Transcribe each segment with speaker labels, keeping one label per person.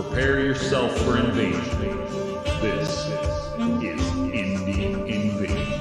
Speaker 1: Prepare yourself for invasion. This is Indie Invasion.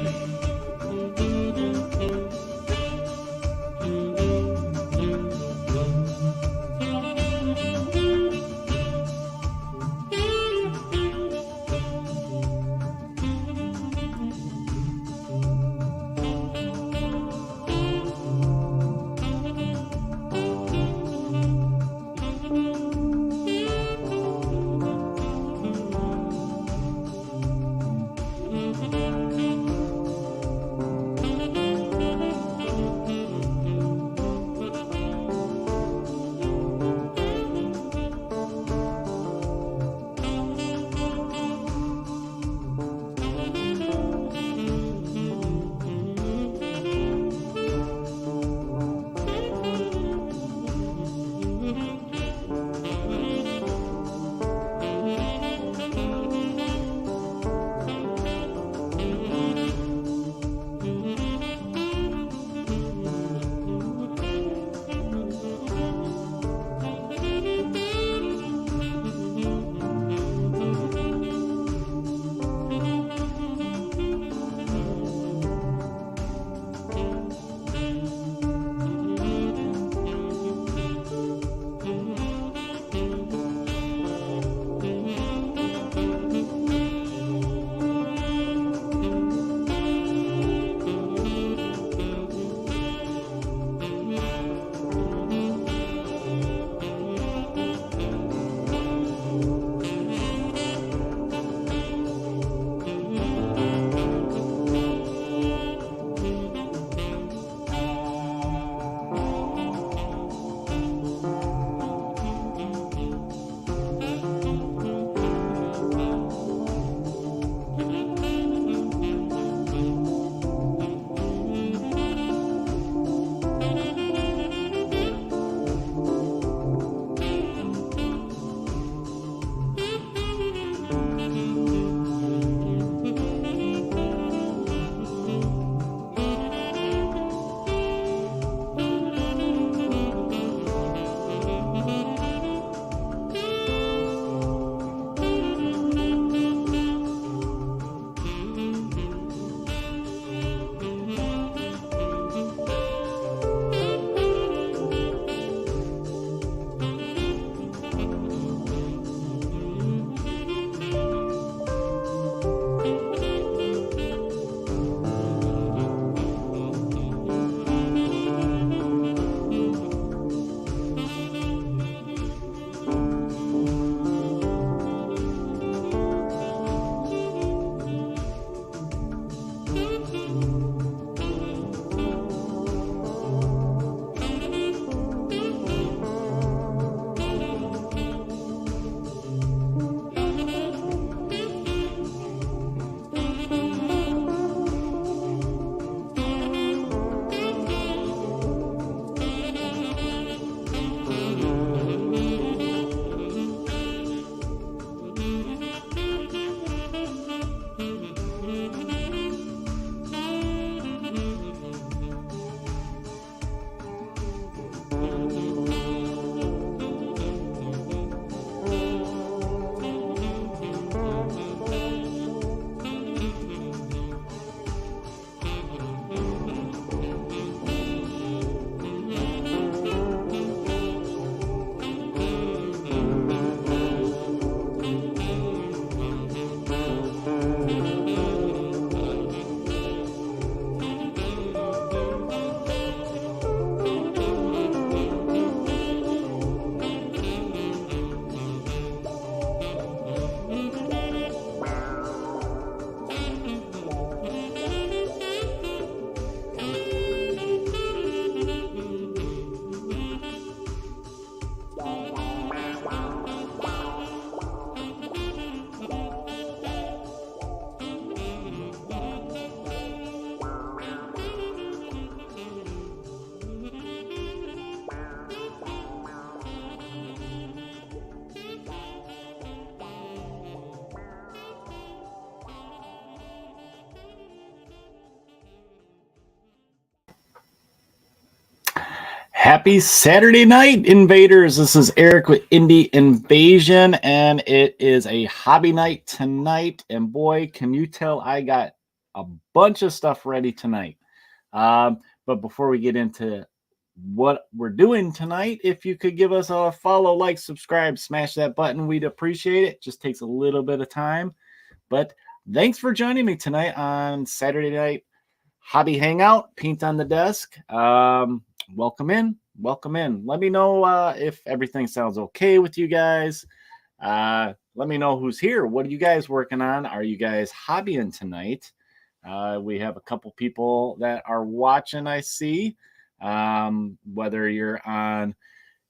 Speaker 2: Happy Saturday night, invaders. This is Eric with Indie Invasion, and it is a hobby night tonight. And boy, can you tell I got a bunch of stuff ready tonight. But before we get into what we're doing tonight, if you could give us a follow, like, subscribe, smash that button, we'd appreciate it. Just takes a little bit of time. But thanks for joining me tonight on Saturday night hobby hangout, paint on the desk. Welcome in. Let me know if everything sounds okay with you guys. Let me know who's here. What are you guys working on? Are you guys hobbying tonight? We have a couple people that are watching, I see. Whether you're on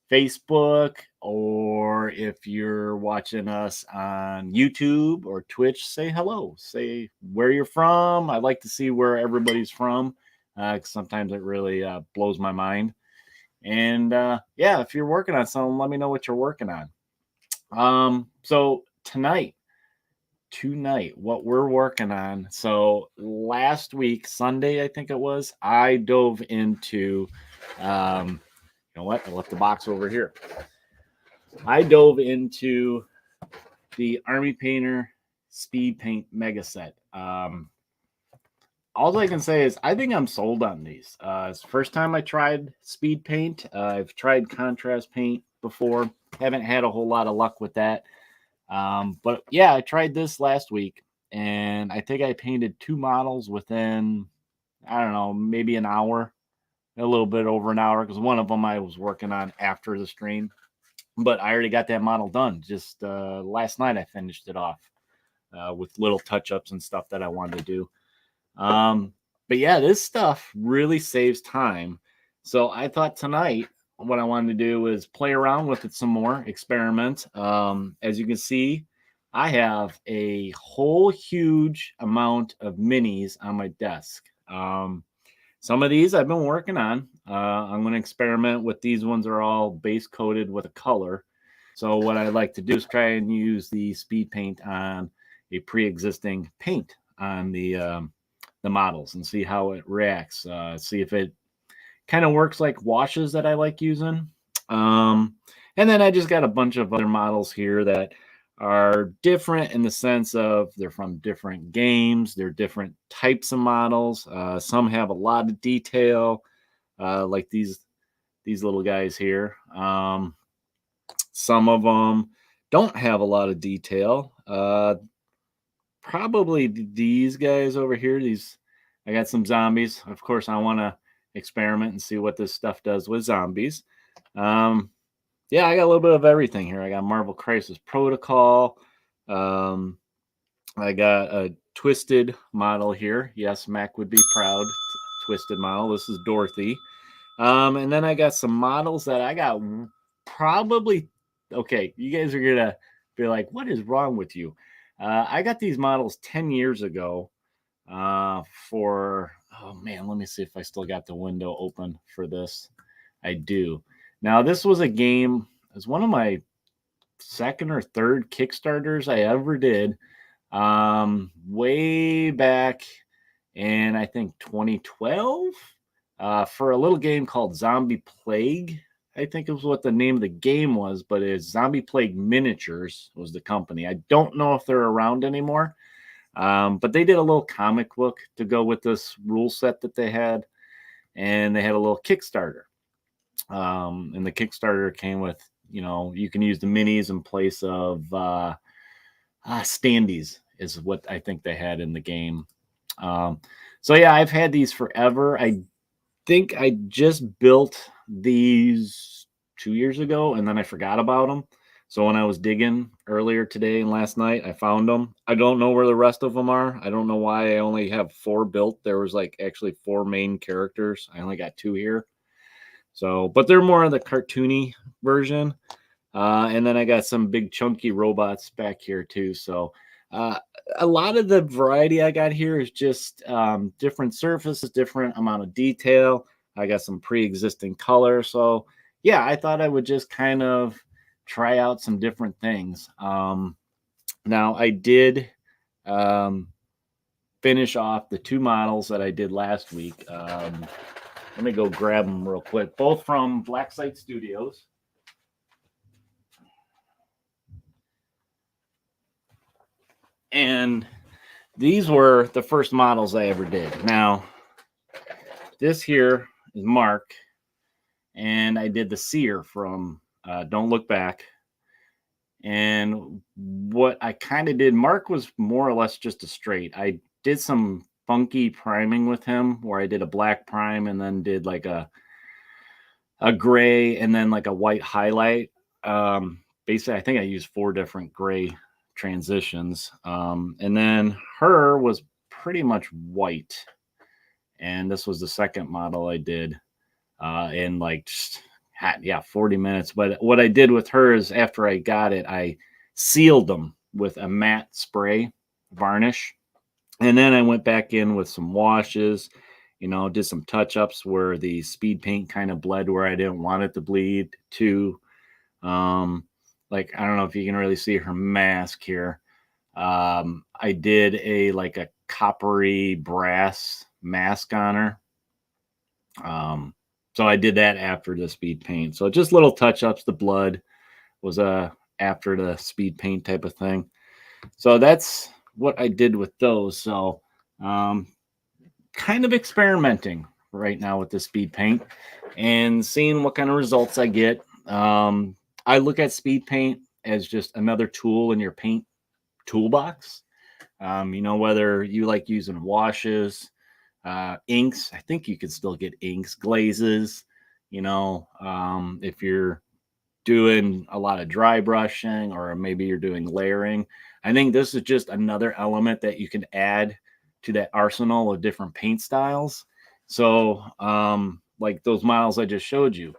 Speaker 2: Facebook or if you're watching us on YouTube or Twitch, say hello. Say where you're from. I like to see where everybody's from. Sometimes it really blows my mind. And yeah, if you're working on something, let me know what you're working on. So tonight, what we're working on. So last week, Sunday, I think it was, I dove into, you know what? I left the box over here. I dove into the Army Painter Speedpaint Mega Set. All I can say is I think I'm sold on these. It's the first time I tried speed paint. I've tried contrast paint before. Haven't had a whole lot of luck with that. But yeah, I tried this last week, and I think I painted 2 models within, I don't know, maybe an hour, a little bit over an hour, because one of them I was working on after the stream. But I already got that model done. Just last night I finished it off with little touch-ups and stuff that I wanted to do. But yeah, this stuff really saves time. So I thought tonight what I wanted to do is play around with it some more, experiment. As you can see, I have a whole huge amount of minis on my desk. Some of these I've been working on. I'm going to experiment with these ones are all base coated with a color. So what I like to do is try and use the speed paint on a pre-existing paint on the models and see how it reacts. See if it kind of works like washes that I like using. And then I just got a bunch of other models here that are different in the sense of they're from different games. They're different types of models. Some have a lot of detail, like these little guys here. Some of them don't have a lot of detail. Probably these guys over here. I got some zombies. Of course, I want to experiment and see what this stuff does with zombies. Yeah, I got a little bit of everything here. I got Marvel Crisis Protocol. I got a Twisted model here. Yes, Mac would be proud. Twisted model. This is Dorothy. And then I got some models that I got probably. Okay, you guys are gonna be like, "What is wrong with you?" I got these models 10 years ago for, oh man, let me see if I still got the window open for this. I do. Now, this was a game, it was one of my second or third Kickstarters I ever did way back in, I think, 2012 for a little game called Zombie Plague. I think it was what the name of the game was, but it's Zombie Plague Miniatures was the company. I don't know if they're around anymore, but they did a little comic book to go with this rule set that they had, and they had a little Kickstarter. And the Kickstarter came with, you can use the minis in place of standees is what I think they had in the game. So yeah, I've had these forever. I think I just built these 2 years ago, and then I forgot about them. So when I was digging earlier today and last night, I found them. I don't know where the rest of them are. I don't know why I only have 4 built. There was actually 4 main characters. I only got 2 here. So, but they're more of the cartoony version. And then I got some big chunky robots back here too. So a lot of the variety I got here is just different surfaces, different amount of detail. I got some pre-existing color. So yeah, I thought I would just kind of try out some different things. Now I did finish off the 2 models that I did last week. Let me go grab them real quick. Both from Black Site Studios. And these were the first models I ever did. Now, this here is Mark, and I did the Seer from Don't Look Back. And what I kind of did, Mark was more or less just a straight. I did some funky priming with him where I did a black prime and then did like a gray and then like a white highlight. Basically, I think I used 4 different gray transitions. And then her was pretty much white. And this was the second model I did in like just 40 minutes. But what I did with her is after I got it, I sealed them with a matte spray varnish. And then I went back in with some washes, did some touch-ups where the speed paint kind of bled where I didn't want it to bleed too. Like, I don't know if you can really see her mask here. I did a coppery brass mask on her. So I did that after the speed paint. So just little touch-ups. The blood was after the speed paint type of thing. So that's what I did with those. So kind of experimenting right now with the speed paint and seeing what kind of results I get. I look at speed paint as just another tool in your paint toolbox. Whether you like using washes, inks, I think you can still get inks, glazes, if you're doing a lot of dry brushing or maybe you're doing layering. I think this is just another element that you can add to that arsenal of different paint styles. So like those models I just showed you,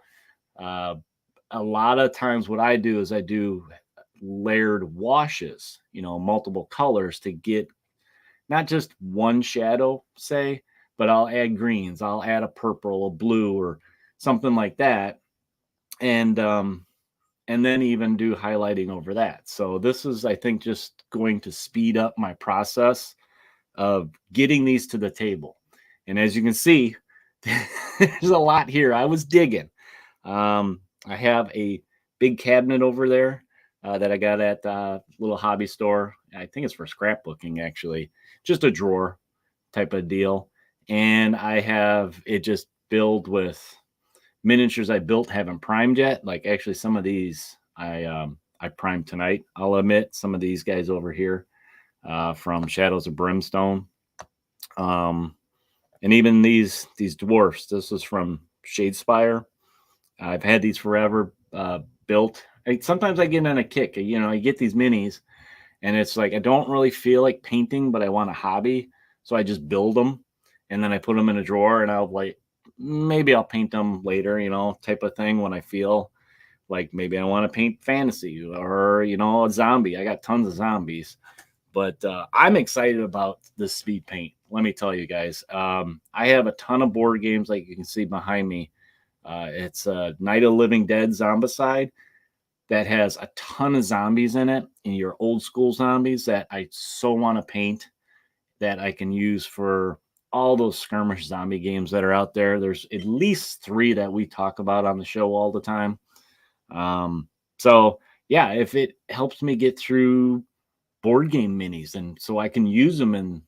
Speaker 2: a lot of times what I do is I do layered washes, multiple colors to get not just one shadow, say, but I'll add greens, I'll add a purple, a blue, or something like that. And then even do highlighting over that. So this is, I think, just going to speed up my process of getting these to the table. And as you can see, there's a lot here. I was digging. I have a big cabinet over there that I got at a little hobby store. I think it's for scrapbooking, actually. Just a drawer type of deal. And I have it just filled with miniatures I built, haven't primed yet. Like actually some of these I primed tonight. I'll admit some of these guys over here from Shadows of Brimstone. And even these dwarfs. This is from Shadespire. I've had these forever built. Sometimes I get on a kick. I get these minis and it's like I don't really feel like painting, but I want a hobby. So I just build them and then I put them in a drawer and I'll maybe I'll paint them later, type of thing when I feel like maybe I want to paint fantasy or, a zombie. I got tons of zombies, but I'm excited about this speed paint. Let me tell you guys, I have a ton of board games like you can see behind me. It's Night of the Living Dead Zombicide that has a ton of zombies in it, and your old school zombies that I so want to paint that I can use for all those skirmish zombie games that are out there. There's at least 3 that we talk about on the show all the time. So yeah, if it helps me get through board game minis and so I can use them in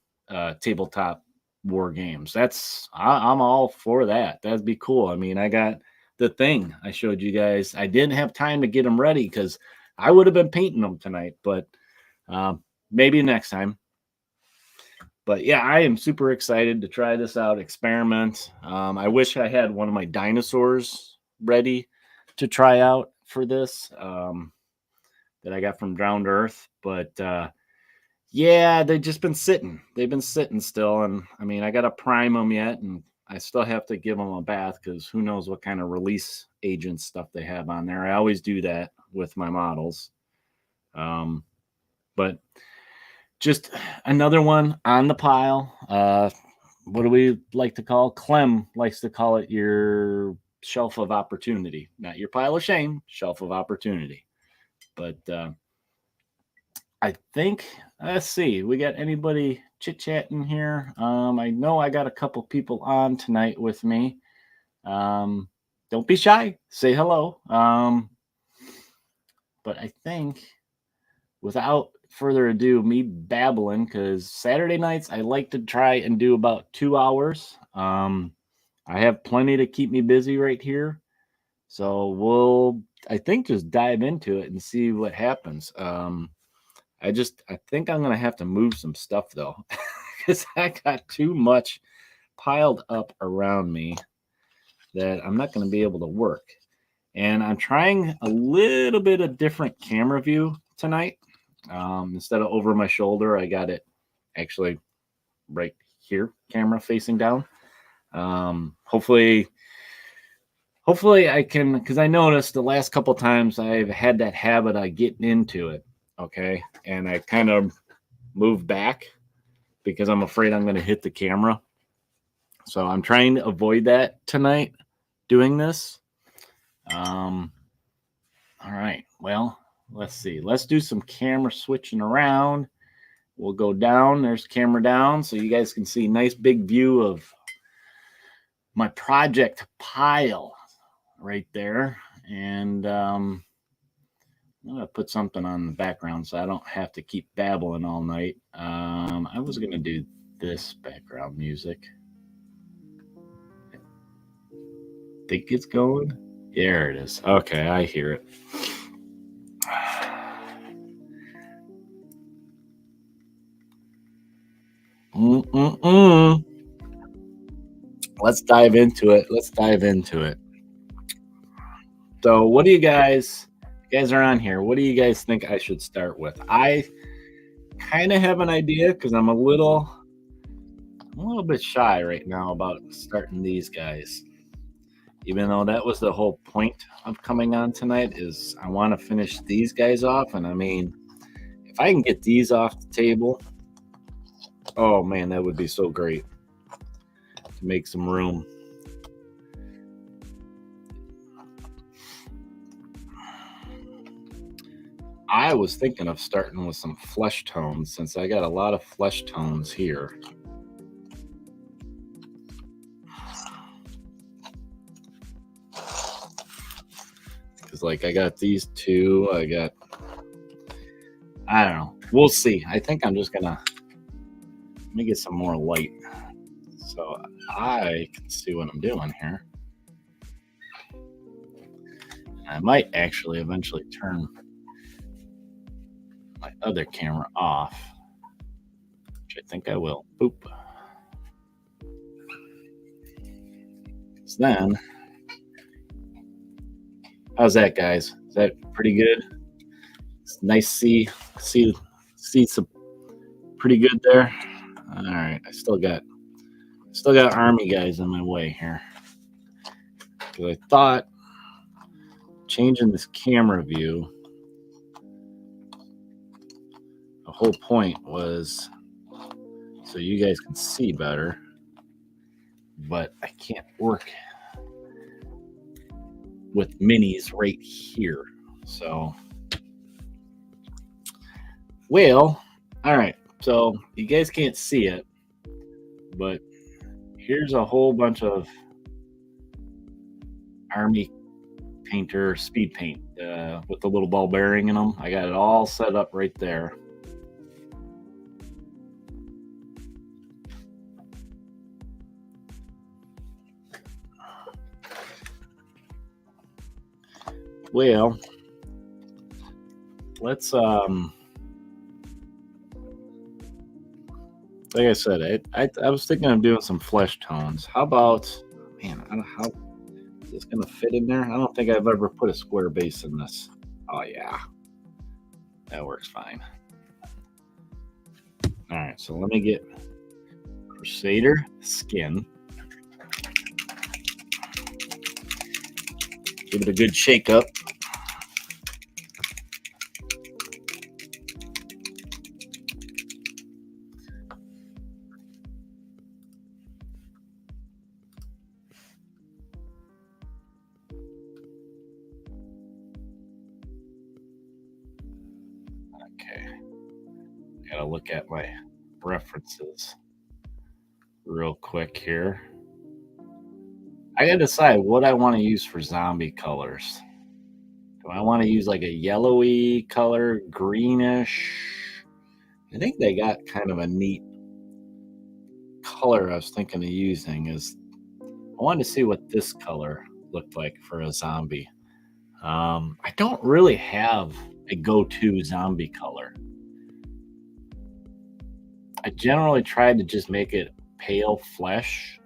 Speaker 2: tabletop war games, I'm all for that. That'd be cool. I mean, I got the thing I showed you guys. I didn't have time to get them ready because I would have been painting them tonight, but maybe next time. But yeah, I am super excited to try this out, experiment. I wish I had one of my dinosaurs ready to try out for this that I got from Drowned Earth. But yeah, they've just been sitting. They've been sitting still. And I mean, I got to prime them yet. And I still have to give them a bath because who knows what kind of release agent stuff they have on there. I always do that with my models. But just another one on the pile. What do we like to call? Clem likes to call it your shelf of opportunity. Not your pile of shame, shelf of opportunity. But I think, let's see, we got anybody chit-chatting here? I know I got a couple people on tonight with me. Don't be shy. Say hello. But I think without further ado, me babbling, because Saturday nights I like to try and do about 2 hours. I have plenty to keep me busy right here. So we'll, I think, just dive into it and see what happens. I think I'm going to have to move some stuff though, because I got too much piled up around me that I'm not going to be able to work. And I'm trying a little bit of different camera view tonight. Instead of over my shoulder, I got it actually right here, camera facing down. Hopefully I can, because I noticed the last couple times I've had that habit of getting into it, okay, and I kind of move back because I'm afraid I'm going to hit the camera. So I'm trying to avoid that tonight doing this. All right, well, let's see. Let's do some camera switching around. We'll go down. There's camera down so you guys can see nice big view of my project pile right there. And I'm going to put something on the background so I don't have to keep babbling all night. I was going to do this background music. Think it's going? There it is. Okay, I hear it. Let's dive into it. So, what do you guys are on here? What do you guys think I should start with? I kind of have an idea because I'm a little bit shy right now about starting these guys. Even though that was the whole point of coming on tonight, is I want to finish these guys off. And I mean, if I can get these off the table, oh man, that would be so great to make some room. I was thinking of starting with some flesh tones since I got a lot of flesh tones here. Because like I got these two, I don't know. We'll see. I think I'm just gonna, let me get some more light so I can see what I'm doing here. I might actually eventually turn my other camera off, which I think I will. Boop. So then, how's that, guys? Is that pretty good? It's nice to see some pretty good there. All right, I still got army guys in my way here because I thought changing this camera view, the whole point was so you guys can see better, but I can't work with minis right here. So, well, all right. So you guys can't see it, but here's a whole bunch of Army Painter Speedpaint with the little ball bearing in them. I got it all set up right there. Well, let's like I said, I was thinking of doing some flesh tones. How about, man, I don't know how is this gonna fit in there. I don't think I've ever put a square base in this. Oh yeah, that works fine. All right, so let me get Crusader skin. Give it a good shake up. Okay, gotta look at my references real quick here. I gotta decide what I want to use for zombie colors. Do I want to use like a yellowy color, greenish? I think they got kind of a neat color I was thinking of using. I wanted to see what this color looked like for a zombie. I don't really have a go-to zombie color. I generally try to just make it pale flesh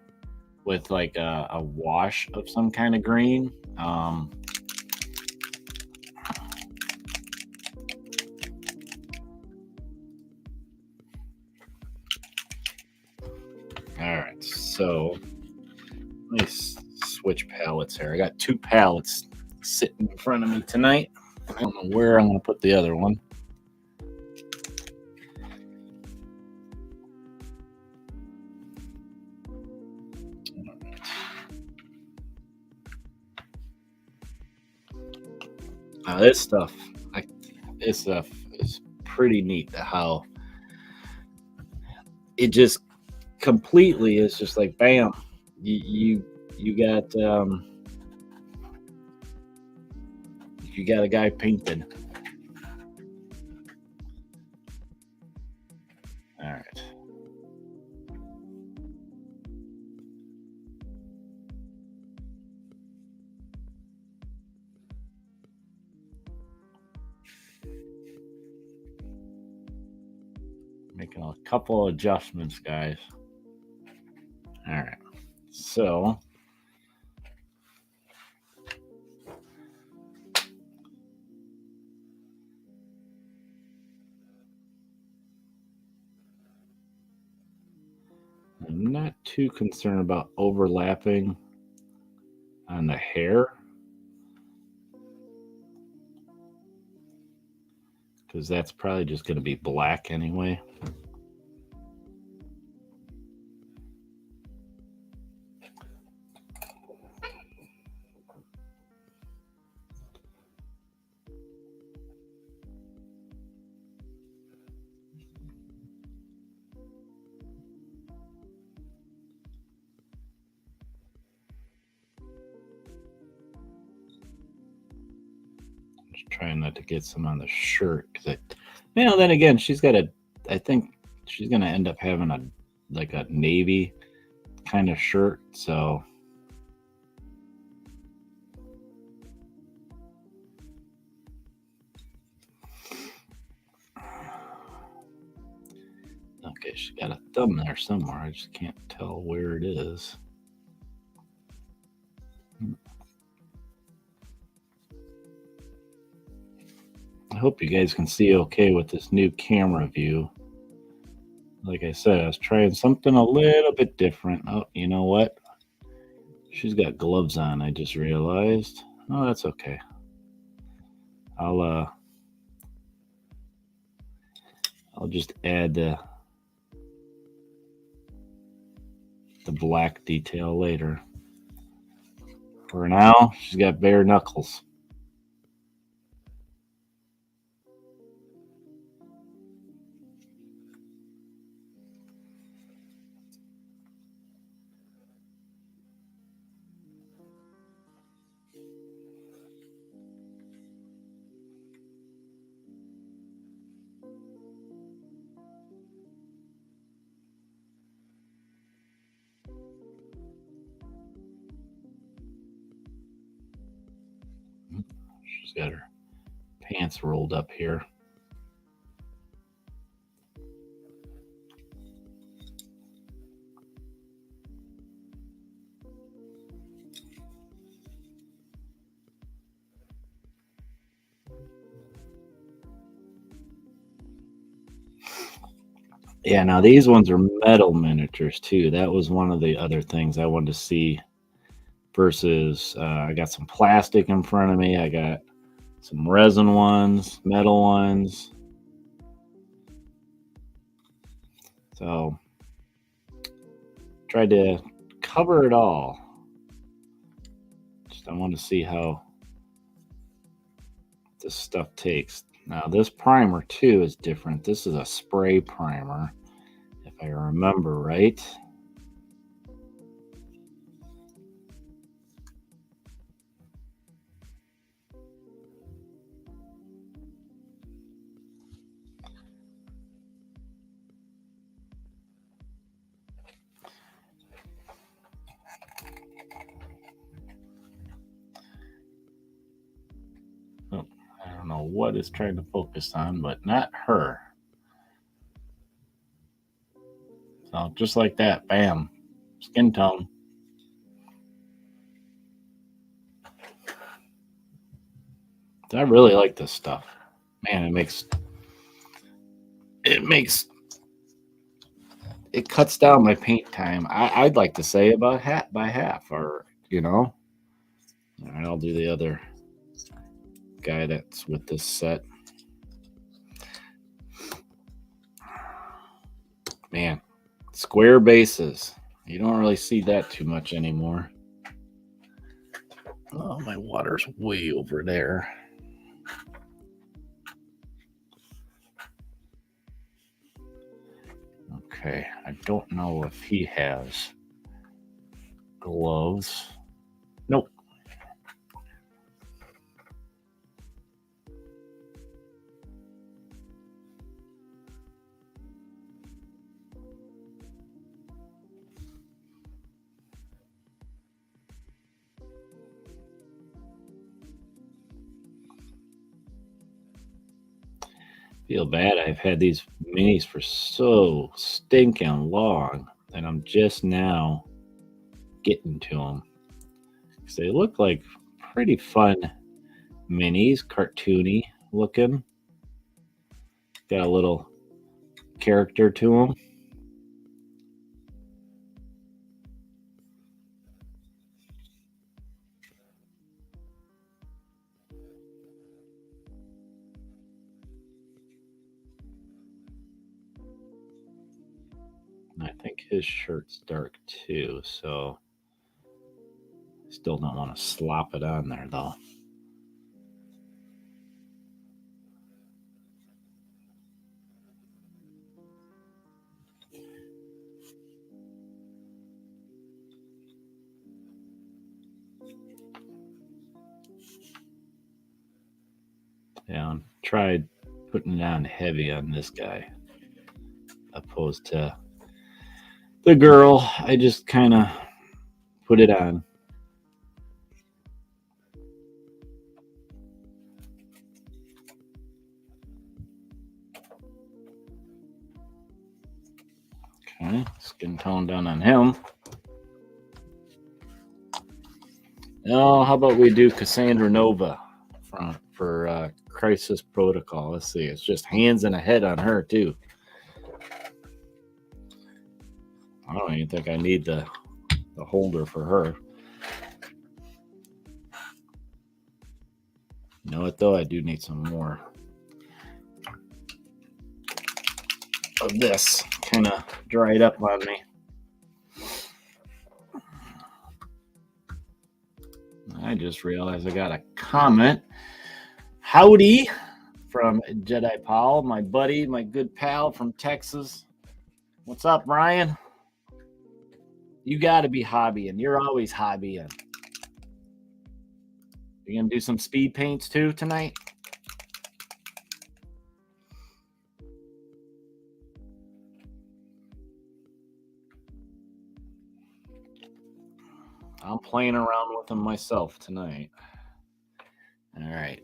Speaker 2: with like a wash of some kind of green. All right, so let me switch palettes here. I got two palettes sitting in front of me tonight. I don't know where I'm going to put the other one. Now this stuff is pretty neat. How it just completely is just like bam. You got you got a guy painted. All right. Making a couple adjustments, guys. All right. So I'm not too concerned about overlapping on the hair, because that's probably just going to be black anyway. Just trying not to get some on the shirt, because then again, I think she's gonna end up having a navy kind of shirt, so okay, she's got a thumb there somewhere. I just can't tell where it is. I hope you guys can see okay with this new camera view. Like I said, I was trying something a little bit different. Oh, you know what? She's got gloves on, I just realized. Oh, that's okay. I'll just add the black detail later. For now, she's got bare knuckles. She's got her pants rolled up here. Yeah, now these ones are metal miniatures too. That was one of the other things I wanted to see. Versus, I got some plastic in front of me. I got some resin ones, metal ones. So, tried to cover it all. Just I want to see how this stuff takes. Now, this primer too is different. This is a spray primer, if I remember right. don't know what it's trying to focus on, but not her. So just like that, bam, skin tone. I really like this stuff. Man, it cuts down my paint time. I'd like to say about by half, or All right, I'll do the other guy that's with this set. Man, square bases. You don't really see that too much anymore. Oh, my water's way over there. Okay, I don't know if he has gloves. Nope. Feel bad. I've had these minis for so stinking long, and I'm just now getting to them. Because they look like pretty fun minis, cartoony looking. Got a little character to them. I think his shirt's dark too, so I still don't want to slop it on there though. Yeah, tried putting it on heavy on this guy, opposed to the girl. I just kind of put it on. Okay, skin tone down on him. Now, how about we do Cassandra Nova for Crisis Protocol? Let's see. It's just hands and a head on her too. I don't even think I need the holder for her. You know what though? I do need some more of this. Kind of dried up on me. I just realized I got a comment. Howdy from Jedi Paul, my buddy, my good pal from Texas. What's up, Ryan? You got to be hobbying. You're always hobbying. You gonna do some speed paints too tonight? I'm playing around with them myself tonight. All right.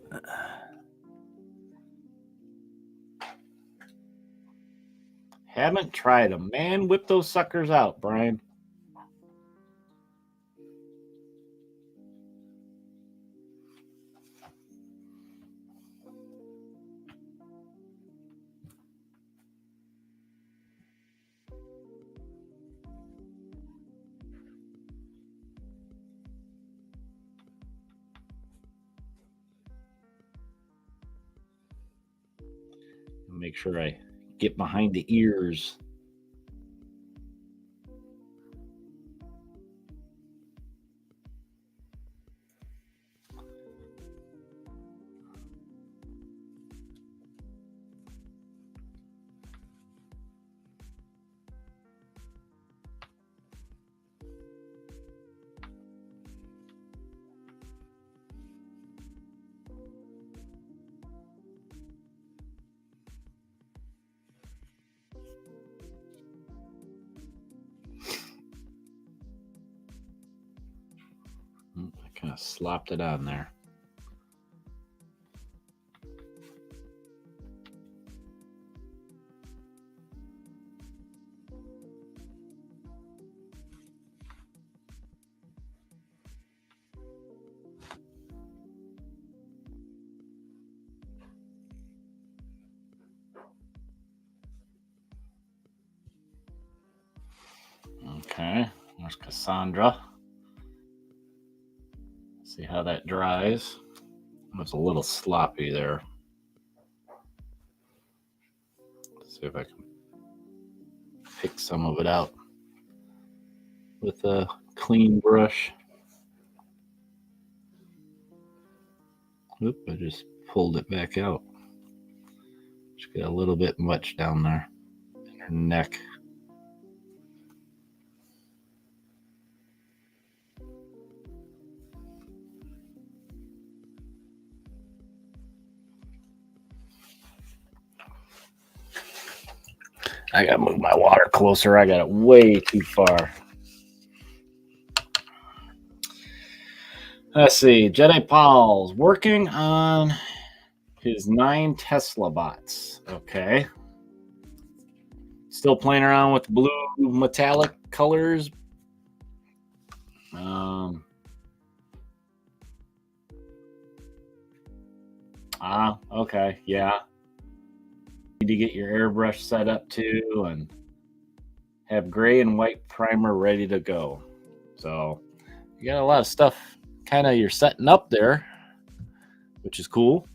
Speaker 2: Haven't tried them. Man, whip those suckers out, Brian. Make sure I get behind the ears. I kind of slopped it on there. Okay, there's Cassandra. See how that dries. It was a little sloppy there. Let's see if I can pick some of it out with a clean brush. Oop, I just pulled it back out. Just got a little bit much down there in her neck. I gotta move my water closer. I got it way too far. Let's see. Jedi Paul's working on his 9 Tesla bots. Okay. Still playing around with blue metallic colors. Okay. Yeah. Need to get your airbrush set up too and have gray and white primer ready to go. So you got a lot of stuff kind of you're setting up there, which is cool.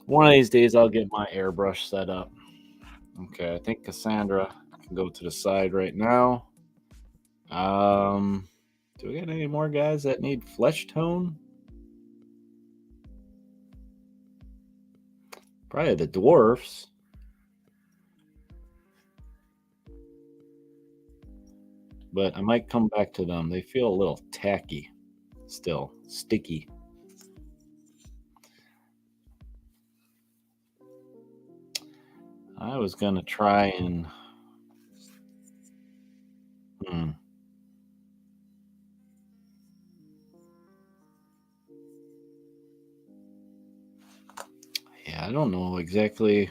Speaker 2: One of these days I'll get my airbrush set up. Okay, I think Cassandra can go to the side right now. Do we got any more guys that need flesh tone? Probably the dwarfs. But I might come back to them. They feel a little tacky still, sticky. I was going to try and... Yeah, I don't know exactly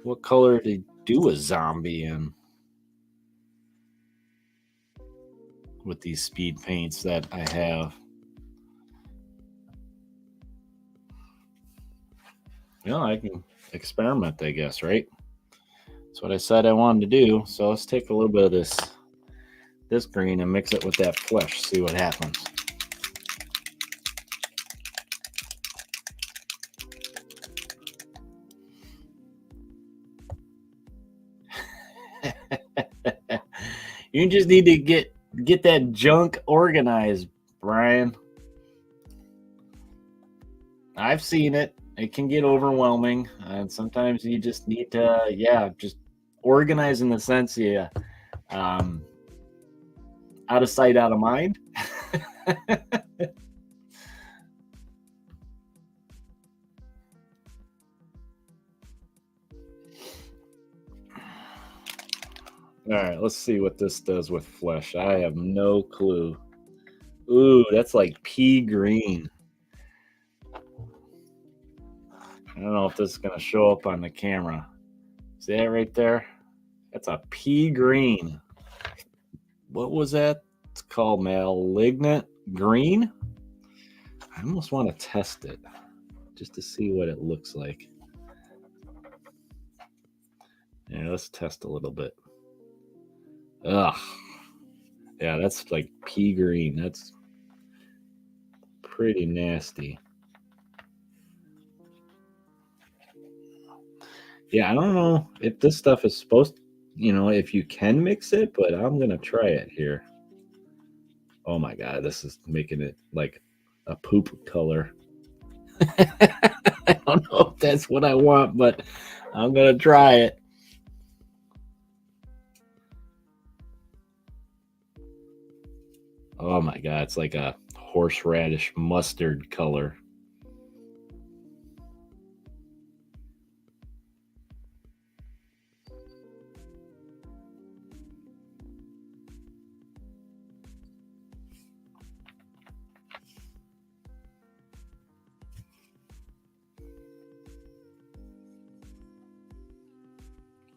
Speaker 2: what color to do a zombie in with these speed paints that I have. Well, I can experiment, I guess, right? That's what I said I wanted to do. So let's take a little bit of this green and mix it with that flesh, see what happens. You just need to get that junk organized, Brian. I've seen it. It can get overwhelming, and sometimes you just need to, just organize in the sense, out of sight, out of mind. All right, let's see what this does with flesh. I have no clue. Ooh, that's like pea green. I don't know if this is going to show up on the camera. See that right there? That's a pea green. What was that? It's called Malignant Green. I almost want to test it just to see what it looks like. Yeah, let's test a little bit. Ugh. Yeah, that's like pea green. That's pretty nasty. Yeah, I don't know if this stuff is supposed to, if you can mix it, but I'm going to try it here. Oh my God, this is making it like a poop color. I don't know if that's what I want, but I'm going to try it. Oh my God, it's like a horseradish mustard color.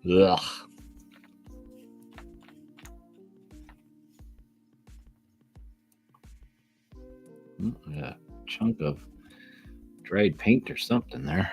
Speaker 2: Ugh. A chunk of dried paint or something there.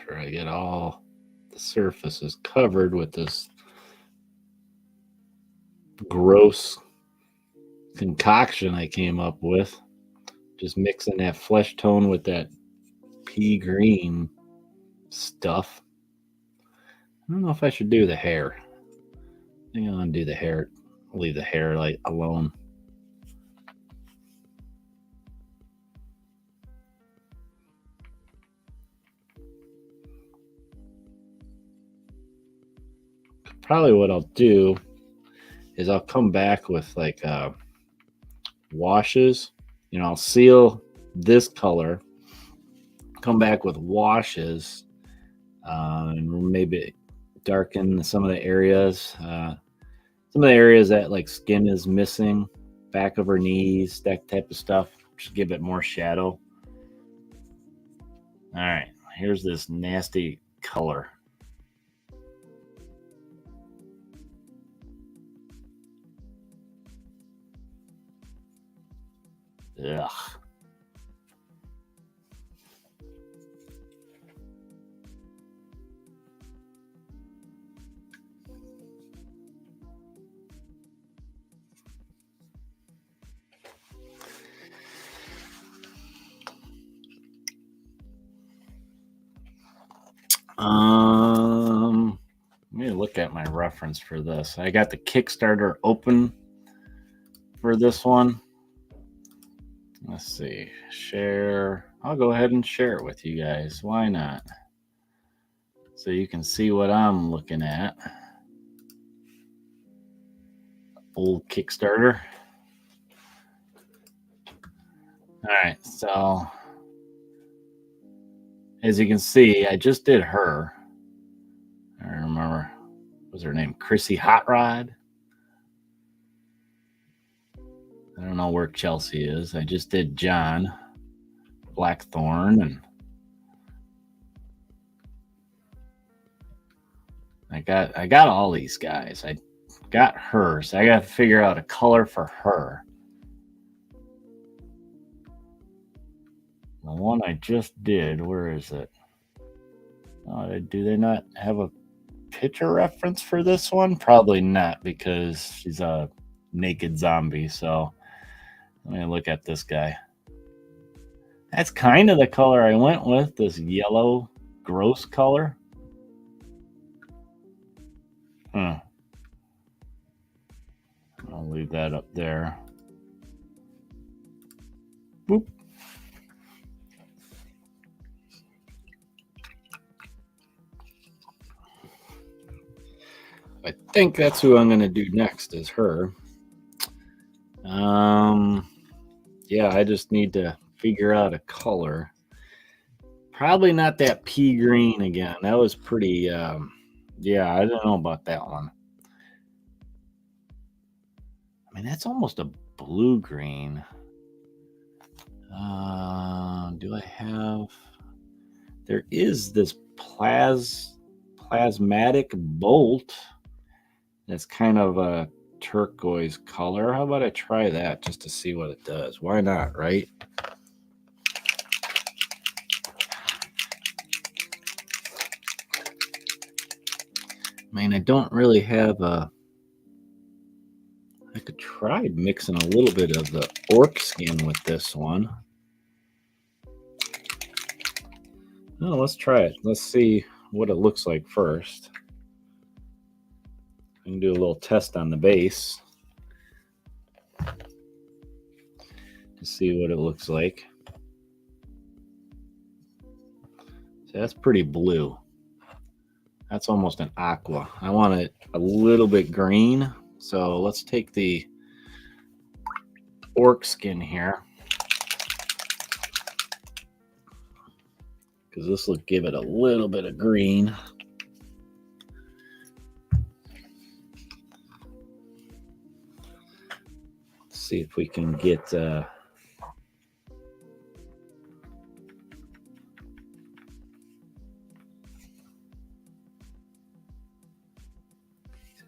Speaker 2: sure I get all the surfaces covered with this gross concoction I came up with. Just mixing that flesh tone with that pea green stuff. I don't know if I should do the hair. I think I'm gonna do the hair. Leave the hair like alone. Probably what I'll do is I'll come back with like washes. You know, I'll seal this color, come back with washes, and maybe darken some of the areas. Some of the areas that like skin is missing, back of her knees, that type of stuff. Just give it more shadow. All right, here's this nasty color. Ugh. Let me look at my reference for this. I got the Kickstarter open for this one. Let's see. Share. I'll go ahead and share it with you guys. Why not? So you can see what I'm looking at. Old Kickstarter. All right. So as you can see, I just did her. I don't remember. What was her name? Chrissy Hot Rod. I don't know where Chelsea is. I just did John Blackthorn, and I got all these guys. I got her, so I got to figure out a color for her. The one I just did, where is it? Oh, do they not have a picture reference for this one? Probably not, because she's a naked zombie. So let me look at this guy. That's kind of the color I went with, this yellow gross color. I'll leave that up there. Boop. I think that's who I'm going to do next, is her. Yeah, I just need to figure out a color. Probably not that pea green again. That was pretty, yeah, I don't know about that one. I mean, that's almost a blue green. Do I have, there is this plasmatic bolt. That's kind of a turquoise color. How about I try that just to see what it does? Why not, right? I mean, I don't really have a... I could try mixing a little bit of the orc skin with this one. Oh, let's try it. Let's see what it looks like first. I can do a little test on the base to see what it looks like. So that's pretty blue. That's almost an aqua. I want it a little bit green. So let's take the orc skin here, because this will give it a little bit of green. Let's see if we can get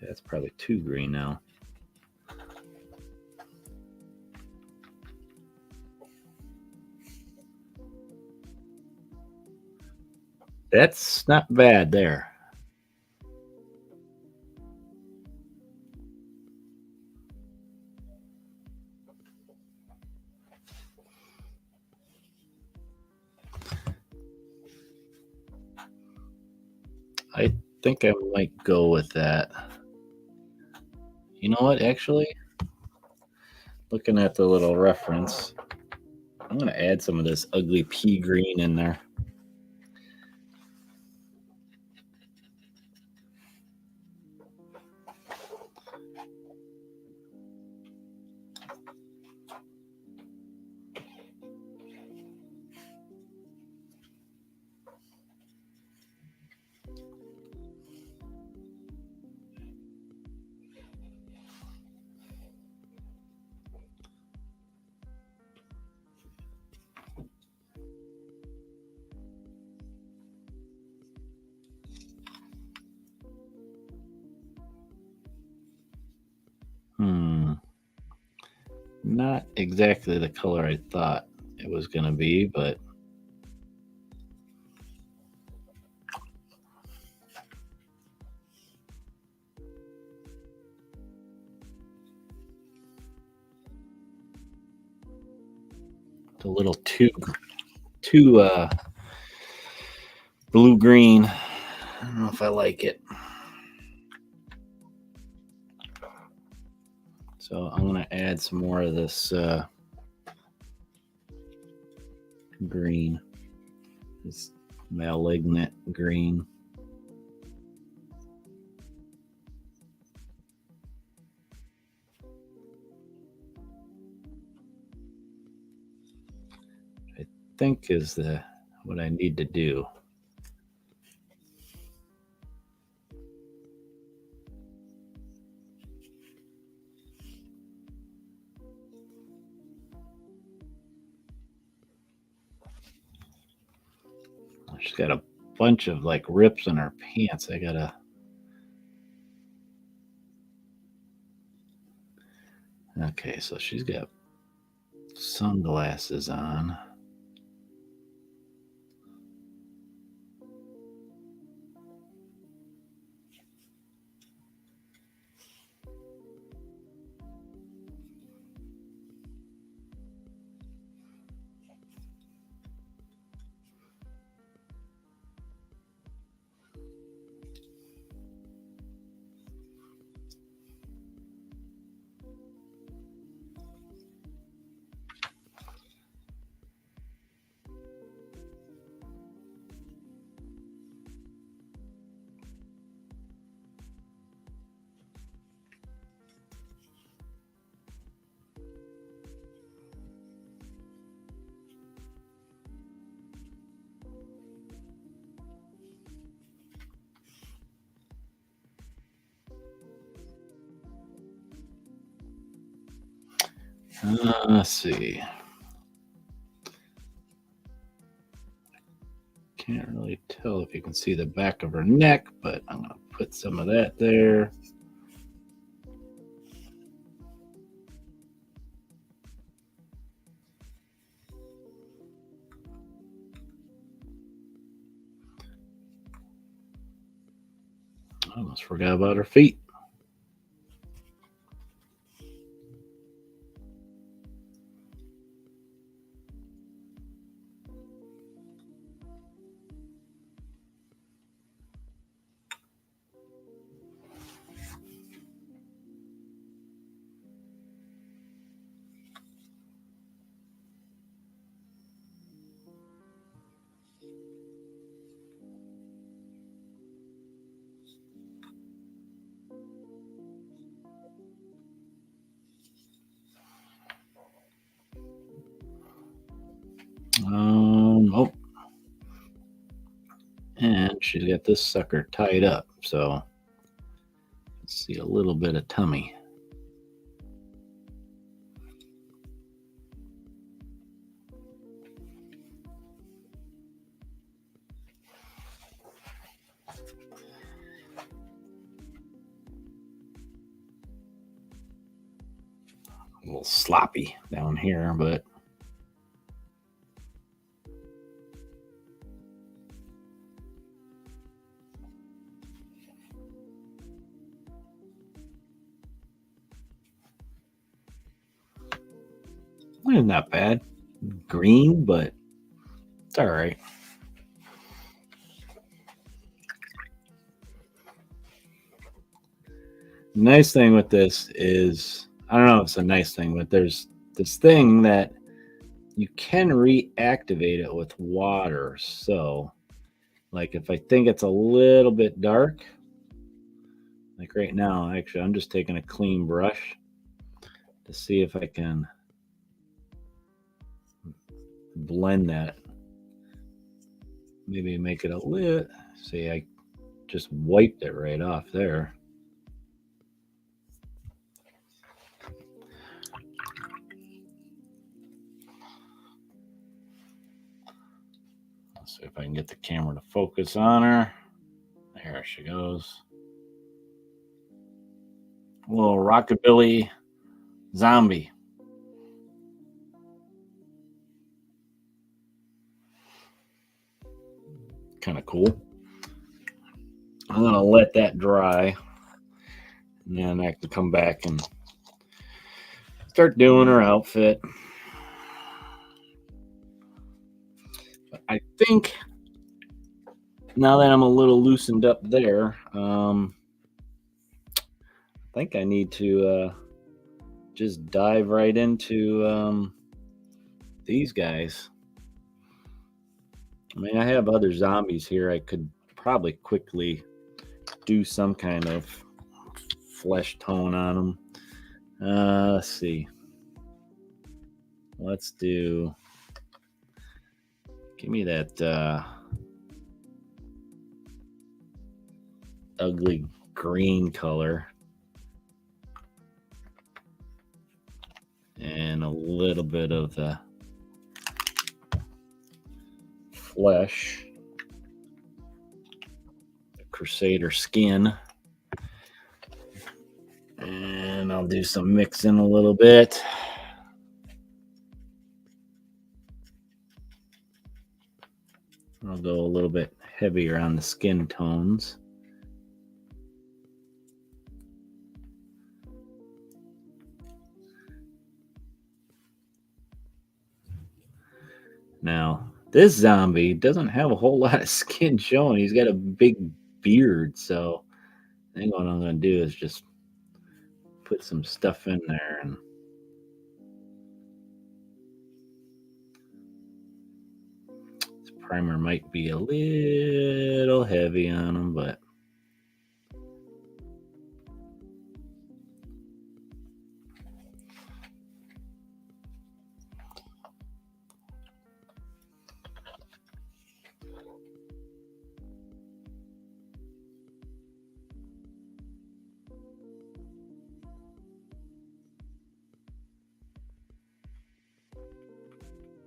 Speaker 2: that's probably too green now. That's not bad there. I think I might go with that. You know what, actually? Looking at the little reference, I'm going to add some of this ugly pea green in there. Not exactly the color I thought it was going to be, but it's a little too blue green. I don't know if I like it. So I'm going to add some more of this green, this Malignant Green. I think is what I need to do. She's got a bunch of like rips in her pants. I gotta. Okay, so she's got sunglasses on. Let's see. Can't really tell if you can see the back of her neck, but I'm going to put some of that there. I almost forgot about her feet. Oh, and she's got this sucker tied up, so let's see a little bit of tummy. A little sloppy down here, but not bad. Green, but it's all right. Nice thing with this is, I don't know if it's a nice thing, but there's this thing that you can reactivate it with water. So, like if I think it's a little bit dark, like right now, actually, I'm just taking a clean brush to see if I can blend that. Maybe make it a little, see, I just wiped it right off there. Let's see if I can get the camera to focus on her. There she goes. A little rockabilly zombie. Kind of cool. I'm going to let that dry. And then I can come back and start doing her outfit. But I think now that I'm a little loosened up there, I think I need to just dive right into these guys. I mean, I have other zombies here. I could probably quickly do some kind of flesh tone on them. Let's see. Let's do. Give me that ugly green color. And a little bit of the flesh, the Crusader skin, and I'll do some mixing a little bit. I'll go a little bit heavier on the skin tones. Now, this zombie doesn't have a whole lot of skin showing. He's got a big beard, so I think what I'm going to do is just put some stuff in there. And this primer might be a little heavy on him, but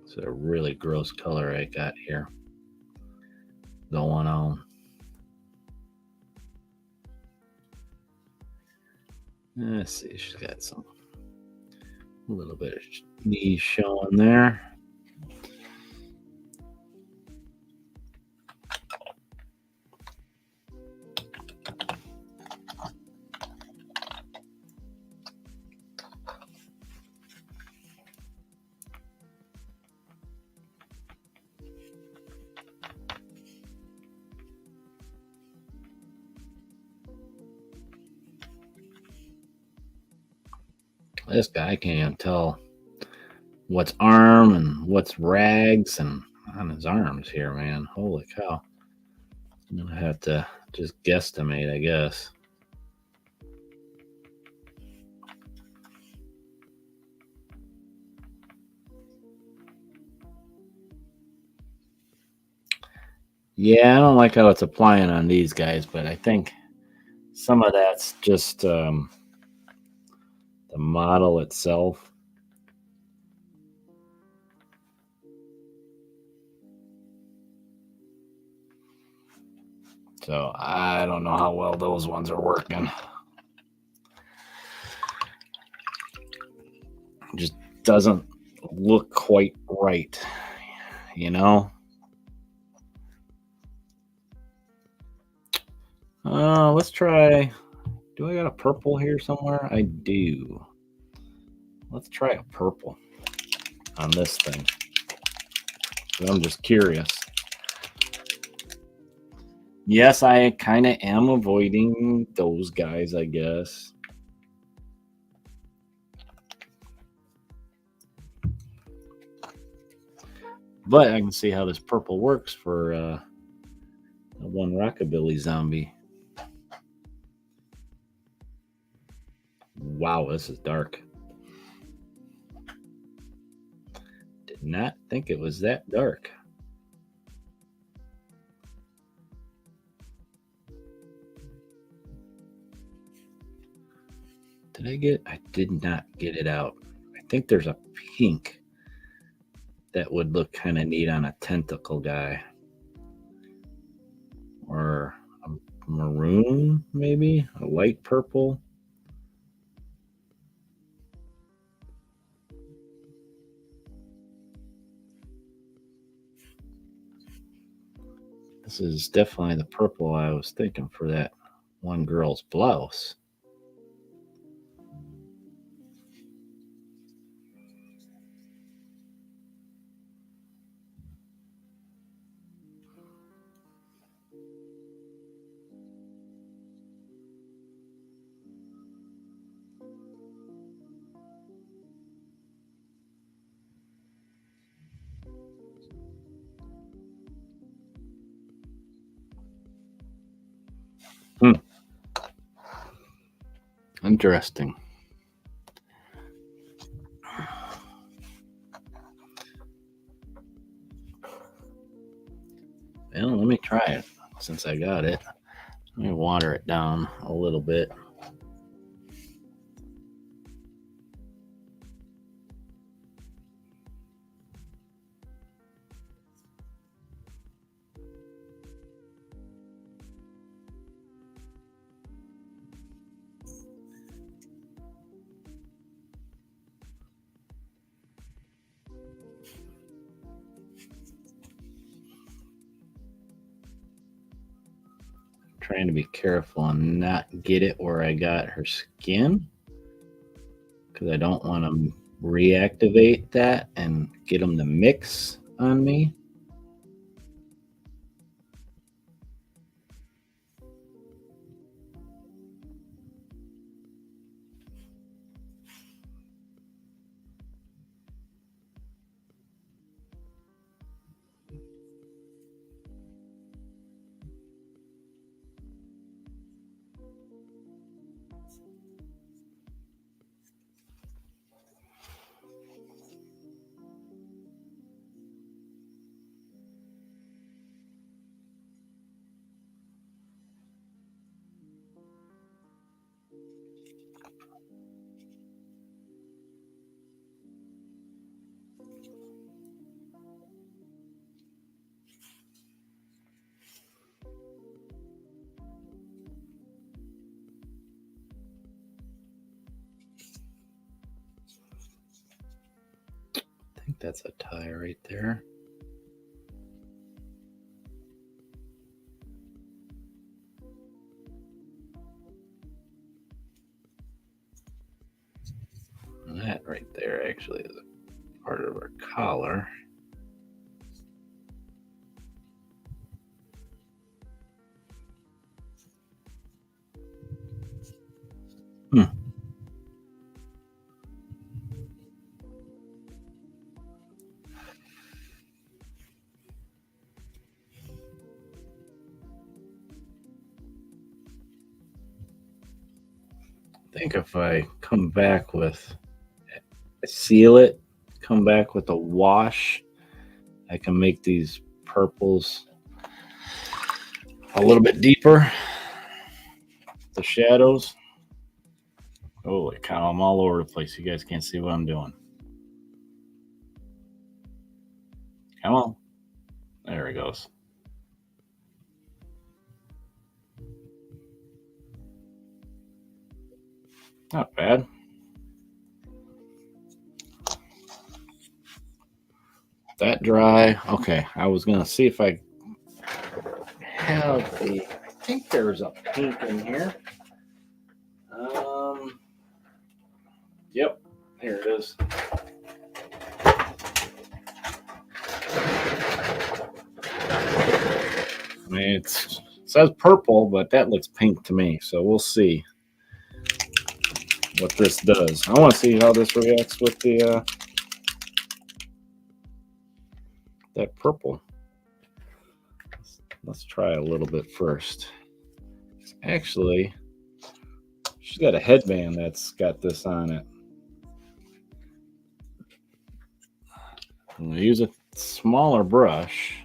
Speaker 2: it's a really gross color I got here going on. Let's see, she's got some a little bit of knees showing there. This guy can't tell what's arm and what's rags and on his arms here, man. Holy cow. I'm going to have to just guesstimate, I guess. Yeah, I don't like how it's applying on these guys, but I think some of that's just the model itself. So I don't know how well those ones are working. Just doesn't look quite right, you know? Let's try. Do I got a purple here somewhere? I do. Let's try a purple. on this thing. But I'm just curious. Yes, I kind of am avoiding those guys, I guess. But I can see how this purple works for one rockabilly zombie. Wow, this is dark. Did not think it was that dark. I did not get it out. I think there's a pink that would look kind of neat on a tentacle guy. Or a maroon, maybe? A light purple. This is definitely the purple I was thinking for that one girl's blouse. Interesting. Well, let me try it since I got it. Let me water it down a little bit. Trying to be careful and not get it where I got her skin, because I don't want to reactivate that and get them to mix on me. I think that's a tie right there. And that right there actually is a part of her collar. I think if I come back with, seal it, come back with a wash, I can make these purples a little bit deeper. The shadows. Holy cow, I'm all over the place. You guys can't see what I'm doing. Come on. There it goes. Not bad. That dry. Okay, I was going to see if I have the, I think there's a pink in here. Yep, here it is. mean, it says purple, but that looks pink to me. So we'll see what this does. I want to see how this reacts with the that purple. Let's try a little bit first. Actually, she's got a headband that's got this on it. I'm going to use a smaller brush.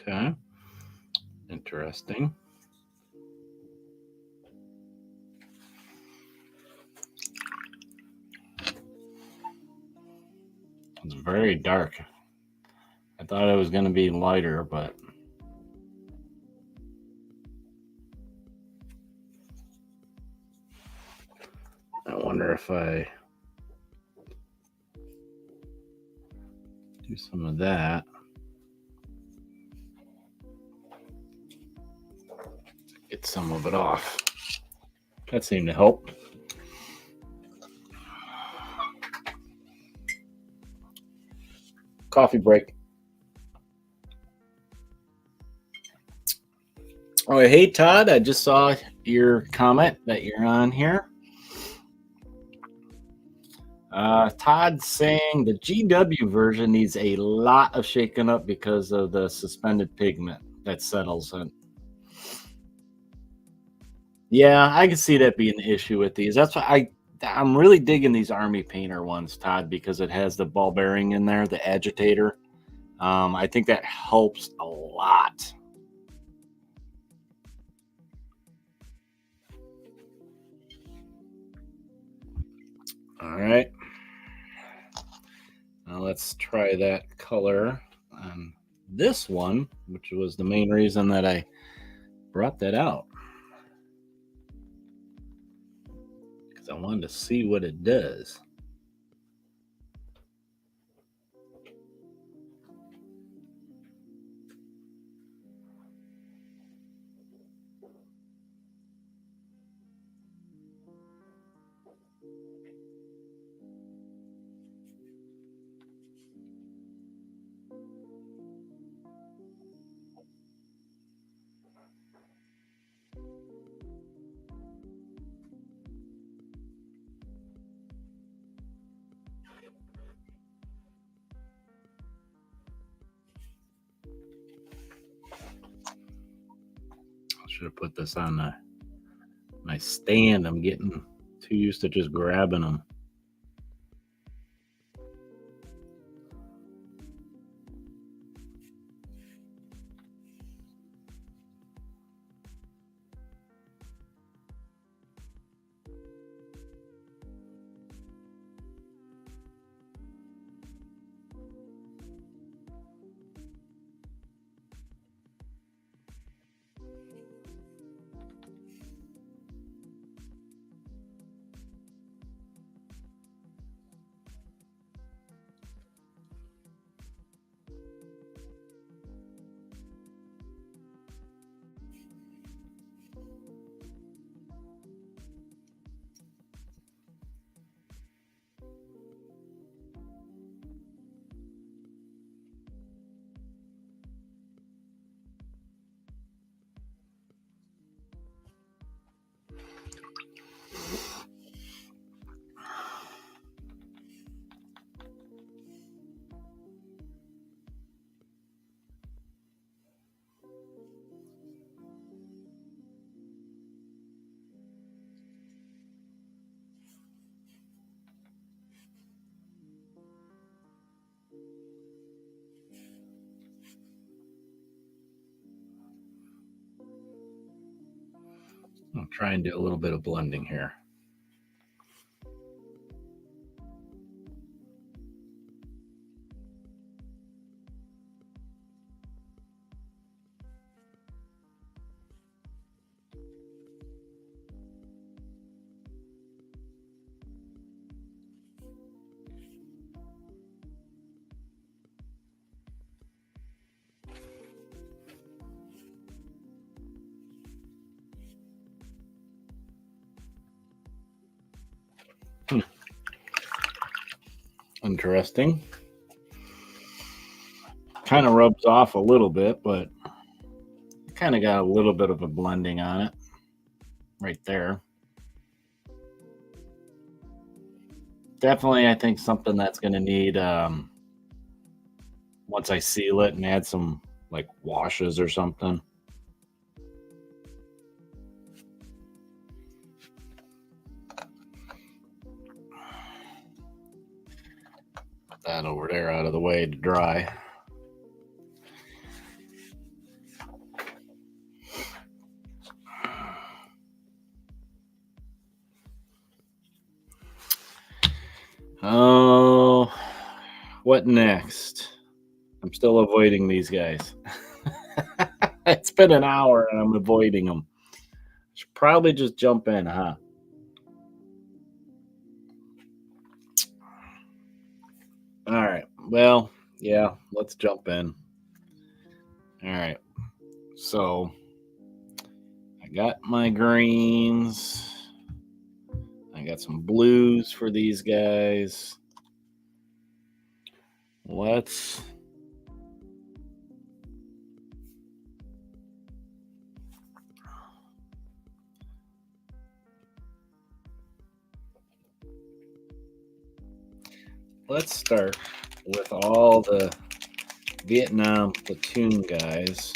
Speaker 2: Okay. Interesting. It's very dark. I thought it was going to be lighter, but I wonder if I do some of that. Get some of it off. That seemed to help. Coffee break. Oh, hey, Todd. I just saw your comment that you're on here. Todd's saying the GW version needs a lot of shaking up because of the suspended pigment that settles in. Yeah, I can see that being an issue with these. That's why I'm really digging these Army Painter ones, Todd, because it has the ball bearing in there, the agitator. I think that helps a lot. All right. Now let's try that color on this one, which was the main reason that I brought that out. Because I wanted to see what it does. Should have put this on my stand. I'm getting too used to just grabbing them. I'll try and do a little bit of blending here. Interesting. Kind of rubs off a little bit, but kind of got a little bit of a blending on it right there. Definitely, I think something that's going to need, once I seal it and add some like washes or something. Put that over there out of the way to dry. Oh, what next? I'm still avoiding these guys. It's been an hour and I'm avoiding them. Should probably just jump in, huh? All right. Well, yeah, let's jump in. All right. So I got my greens. I got some blues for these guys. Let's start with all the Vietnam platoon guys.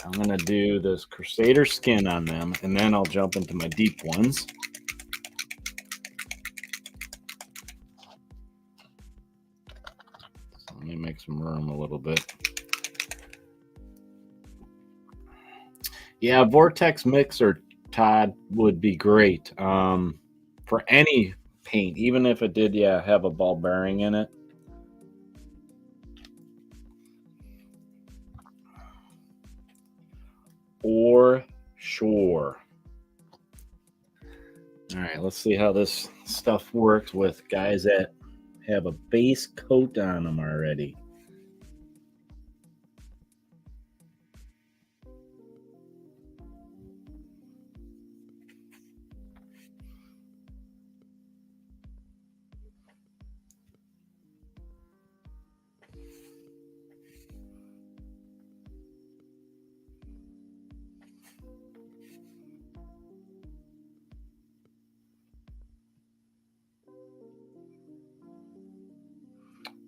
Speaker 2: I'm going to do this Crusader skin on them, and then I'll jump into my deep ones. So let me make some room a little bit. Yeah, Vortex Mixer, Todd, would be great for any paint, even if it did, have a ball bearing in it. For sure. All right, let's see how this stuff works with guys that have a base coat on them already.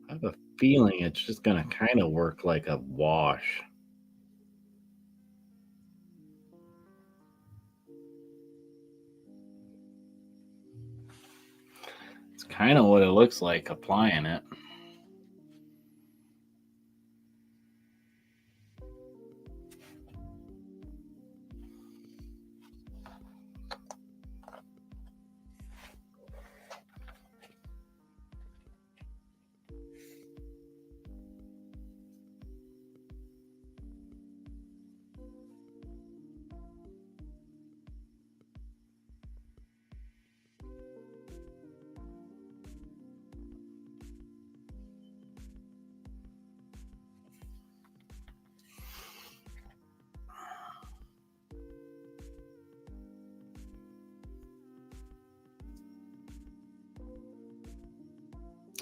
Speaker 2: I have a feeling it's just going to kind of work like a wash. It's kind of what it looks like applying it.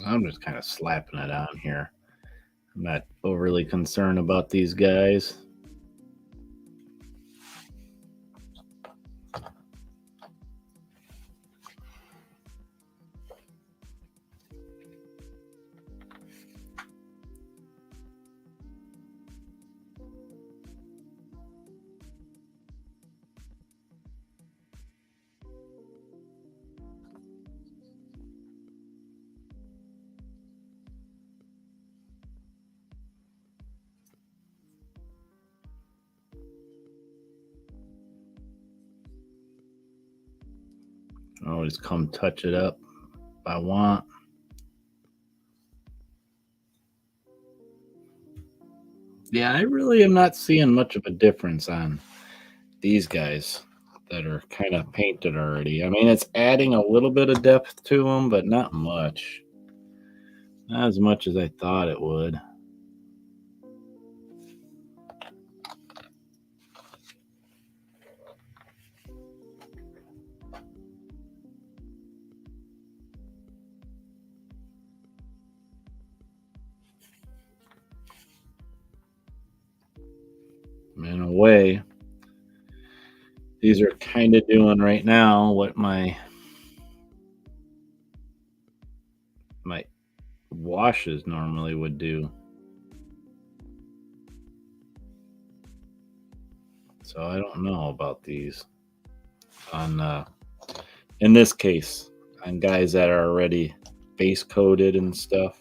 Speaker 2: I'm just kind of slapping it on here. I'm not overly concerned about these guys. I always come touch it up if I want. Yeah, I really am not seeing much of a difference on these guys that are kind of painted already. I mean, it's adding a little bit of depth to them, but not much. Not as much as I thought it would. In a way, these are kind of doing right now what my washes normally would do. So I don't know about these on in this case on guys that are already base coated and stuff.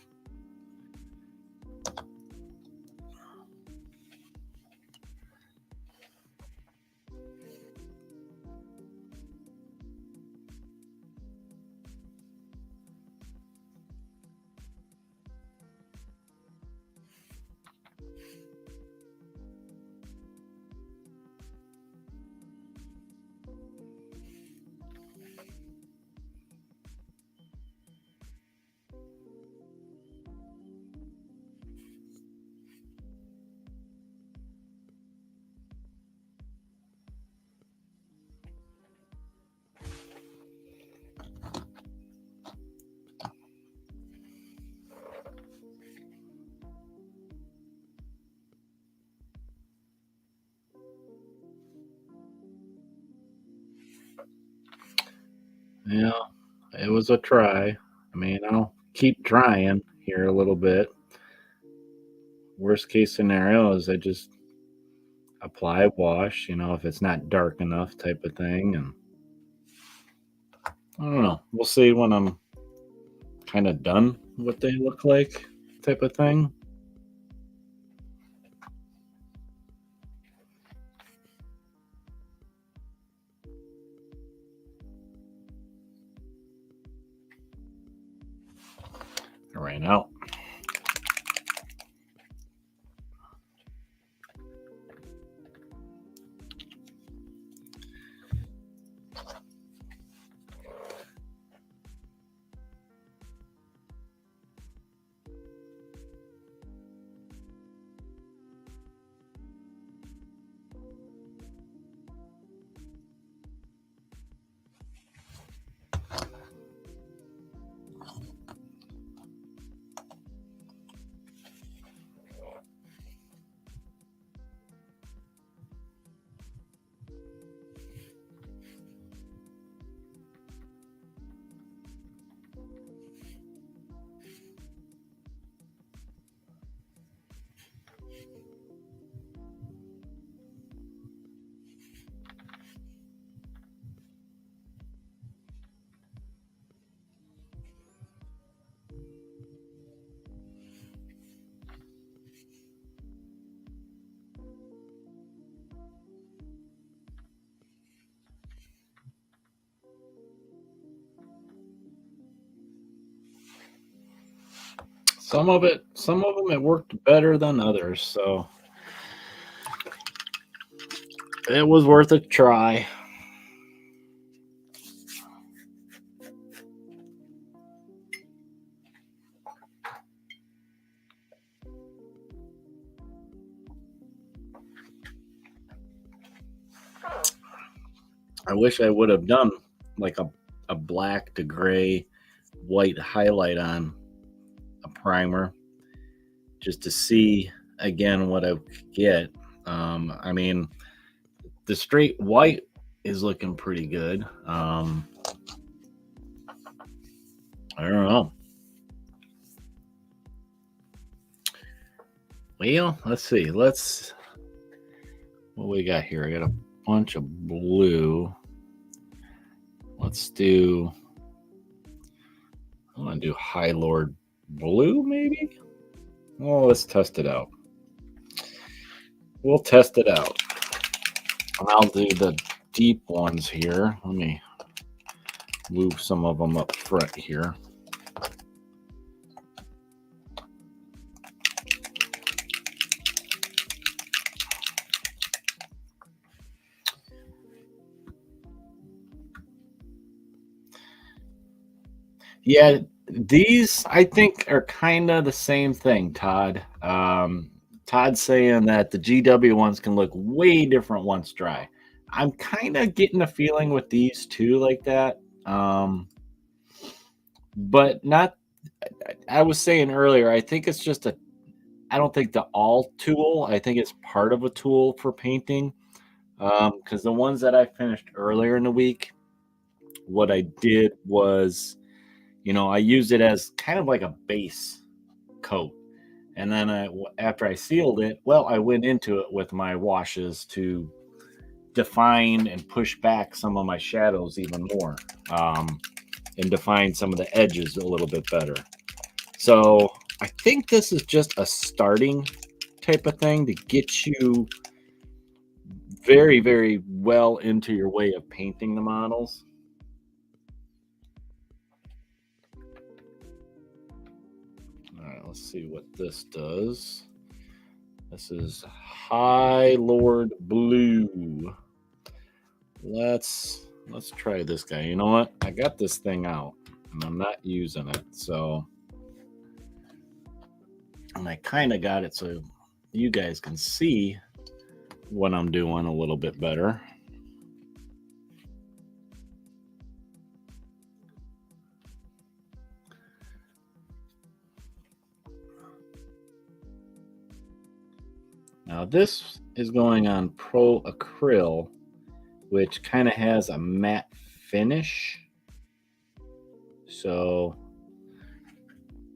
Speaker 2: Yeah, it was a try. I mean, I'll keep trying here a little bit. Worst case scenario is I just apply wash, if it's not dark enough type of thing. And I don't know. We'll see when I'm kind of done what they look like type of thing. I ran out. Some of them it worked better than others, so it was worth a try. I wish I would have done like a black to gray white highlight on a primer just to see again what I could get. I mean, the straight white is looking pretty good. I don't know. Well, let's see. What we got here? I got a bunch of blue. Let's do. I want to do High Lord blue, maybe. Well, let's test it out. We'll test it out. And I'll do the deep ones here. Let me move some of them up front here. Yeah, these I think are kind of the same thing, Todd. Todd's saying that the GW ones can look way different once dry. I'm kind of getting a feeling with these too, like that. But not. I was saying earlier, I think it's just a. I don't think the all tool. I think it's part of a tool for painting. Because the ones that I finished earlier in the week, what I did was, I used it as kind of like a base coat. And then after I sealed it, well, I went into it with my washes to define and push back some of my shadows even more, and define some of the edges a little bit better. So I think this is just a starting type of thing to get you very, very well into your way of painting the models. All right, let's see what this does. This is High Lord Blue. Let's try this guy. You know what? I got this thing out and I'm not using it. So, and I kind of got it so you guys can see what I'm doing a little bit better. Now this is going on Pro Acryl, which kind of has a matte finish. So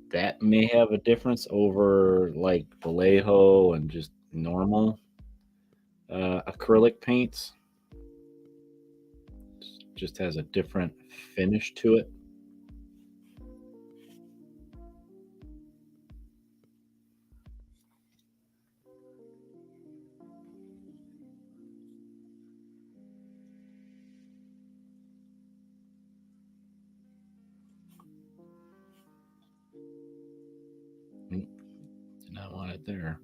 Speaker 2: that may have a difference over like Vallejo and just normal acrylic paints. Just has a different finish to it. Did not want it there.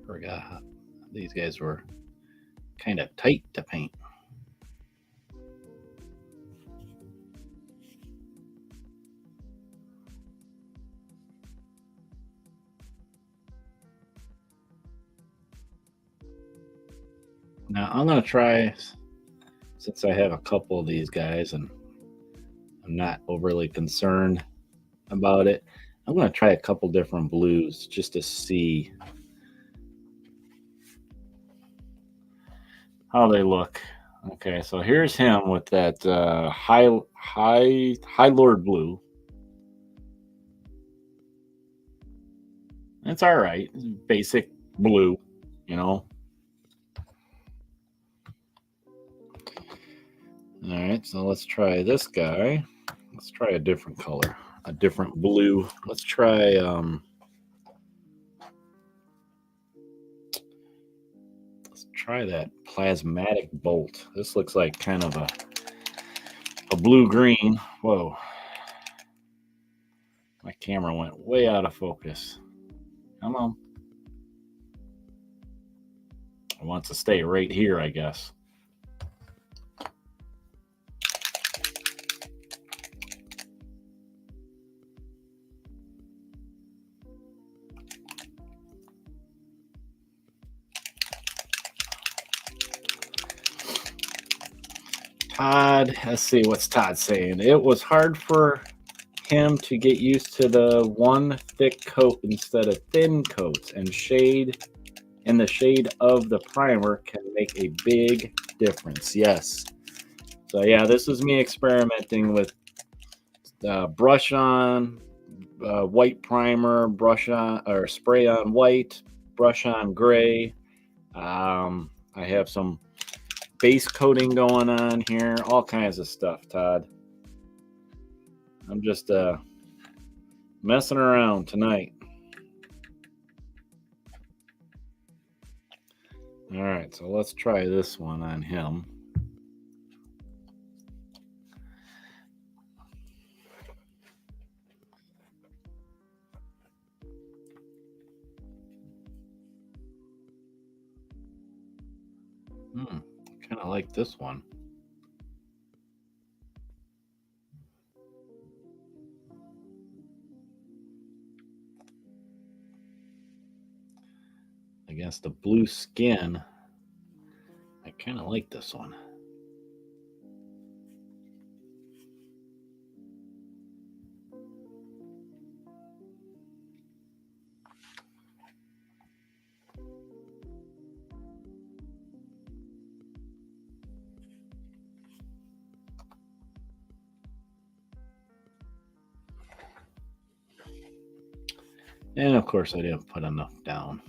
Speaker 2: Forgot these guys were kind of tight to paint. Now I'm going to try, since I have a couple of these guys and I'm not overly concerned about it, I'm going to try a couple different blues just to see how they look. Okay, so here's him with that high Lord Blue. It's all right, basic blue, All right, so let's try this guy. Let's try a different color, a different blue. Let's try that plasmatic bolt. This looks like kind of a blue-green. Whoa. My camera went way out of focus. Come on. It wants to stay right here, I guess. Todd, let's see, what's Todd saying? It was hard for him to get used to the one thick coat instead of thin coats, and the shade of the primer can make a big difference. Yes. So yeah, this is me experimenting with brush on white primer, brush on or spray on white, brush on gray. I have some base coating going on here, all kinds of stuff, Todd. I'm just messing around tonight. All right, so let's try this one on him. Kind of like this one. Against the blue skin, I kind of like this one. And of course, I didn't put enough down.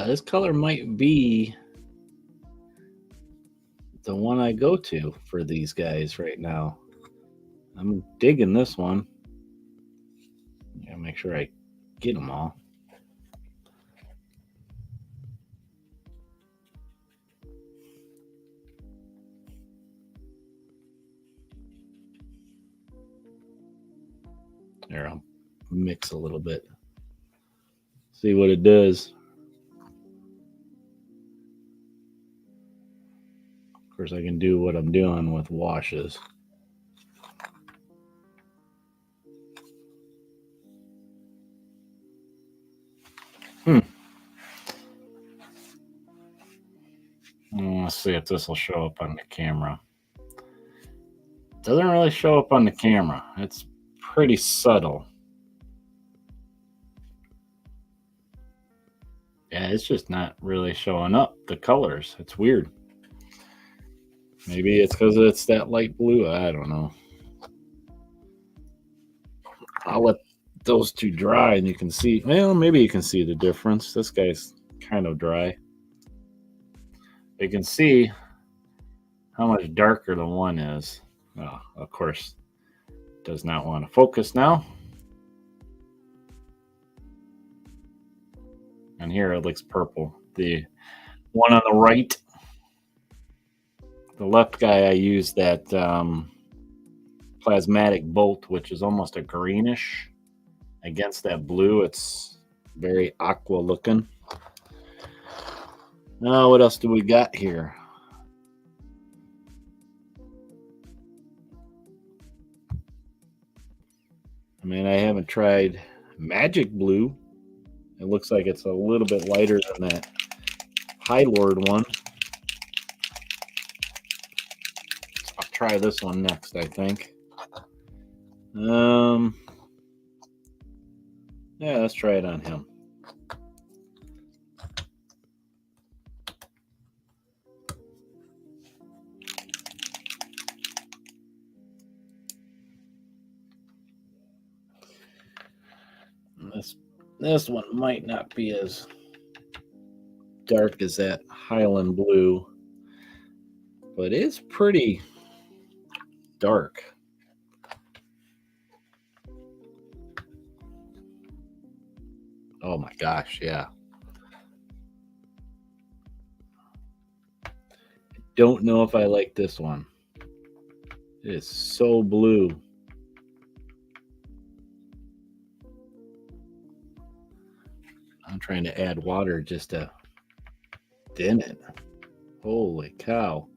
Speaker 2: This color might be the one I go to for these guys right now. I'm digging this one. Gotta make sure I get them all. There, I'll mix a little bit. See what it does. Of course, I can do what I'm doing with washes. Let's see if this will show up on the camera. Doesn't really show up on the camera. It's pretty subtle. Yeah, it's just not really showing up, the colors. It's weird. Maybe it's because it's that light blue. I don't know. I'll let those two dry and you can see. Well, maybe you can see the difference. This guy's kind of dry. You can see how much darker the one is. Oh, of course, does not want to focus now. And here it looks purple. The one on the right, the left guy, I used that plasmatic bolt, which is almost a greenish. Against that blue, it's very aqua looking. Now, what else do we got here? I mean, I haven't tried magic blue. It looks like it's a little bit lighter than that High Lord one. I'll try this one next, I think. Yeah, let's try it on him. This one might not be as dark as that Highland blue, but it's pretty dark. Oh my gosh, yeah. Don't know if I like this one. It is so blue. I'm trying to add water just to dim it. Holy cow.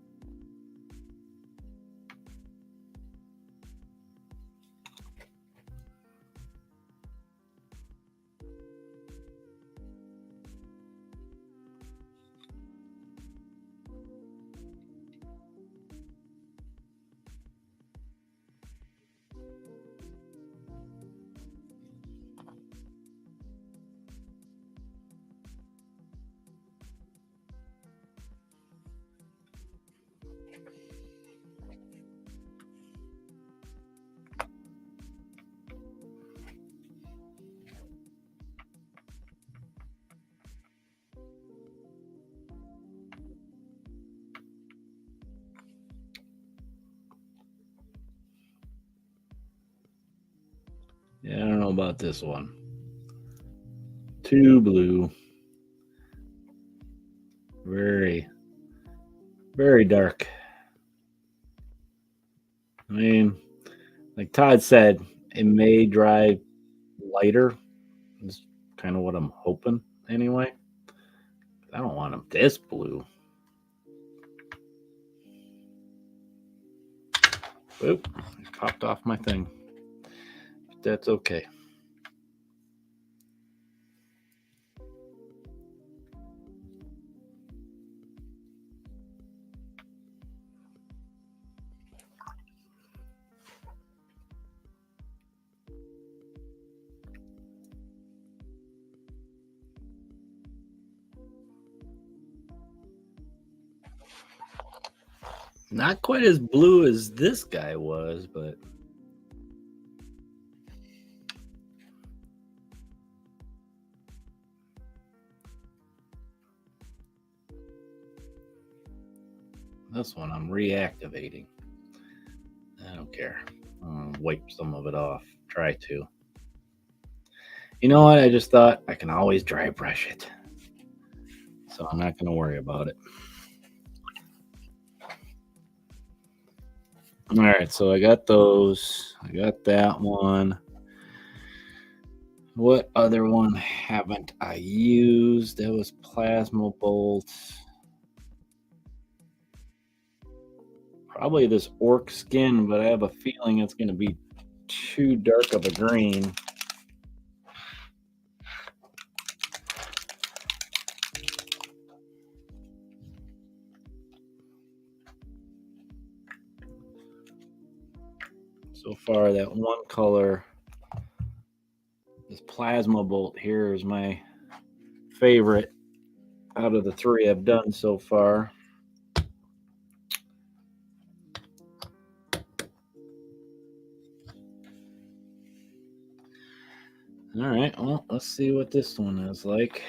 Speaker 2: Yeah, I don't know about this one. Too blue. Very, very dark. I mean, like Todd said, it may dry lighter. Is kind of what I'm hoping anyway. I don't want them this blue. Oop, popped off my thing. But that's okay. Not quite as blue as this guy was, but this one I'm reactivating. I don't care. I'll wipe some of it off. Try to. You know what? I just thought I can always dry brush it. So I'm not going to worry about it. All right, so I got those. I got that one. What other one haven't I used? That was Plasma Bolt. Probably this orc skin, but I have a feeling it's going to be too dark of a green. So far, that one color, this Plasma Bolt here, is my favorite out of the three I've done so far. All right, well, let's see what this one is like.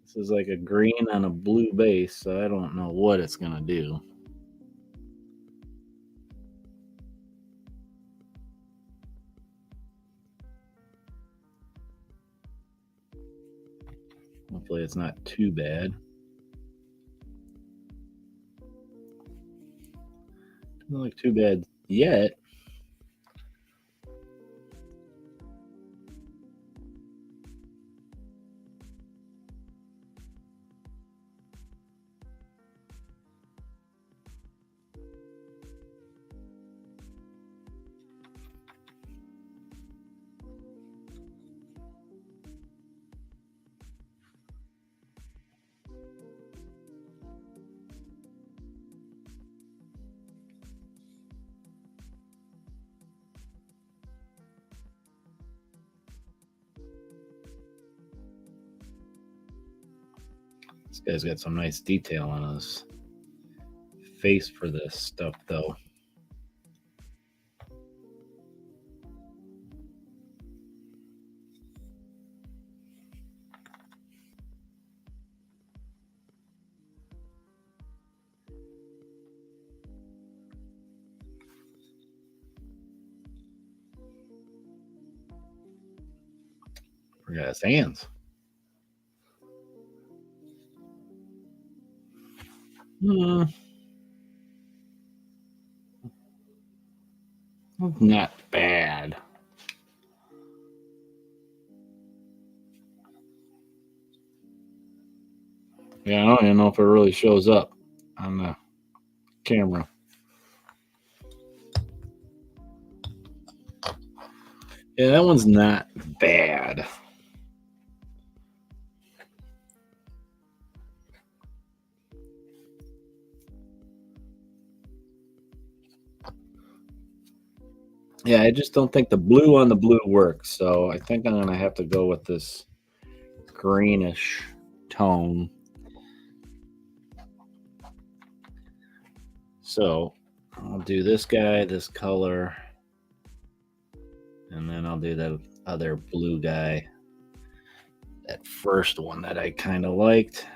Speaker 2: This is like a green on a blue base, so I don't know what it's going to do. Hopefully it's not too bad. Doesn't look too bad yet. This guy's got some nice detail on his face for this stuff, though. Forgot his hands. Not bad. Yeah, I don't even know if it really shows up on the camera. Yeah, that one's not bad. Yeah, I just don't think the blue on the blue works. So I think I'm going to have to go with this greenish tone. So I'll do this guy, this color, and then I'll do that other blue guy. That first one that I kind of liked.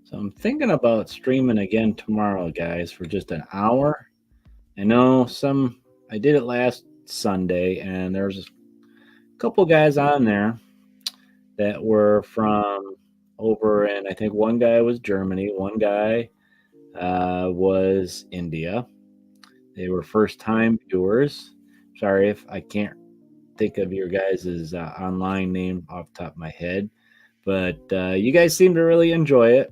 Speaker 2: So I'm thinking about streaming again tomorrow, guys, for just an hour. I know I did it last Sunday, and there's a couple guys on there that were from over in, I think one guy was Germany, one guy was India. They were first time viewers. Sorry if I can't think of your guys' online name off the top of my head, but you guys seem to really enjoy it.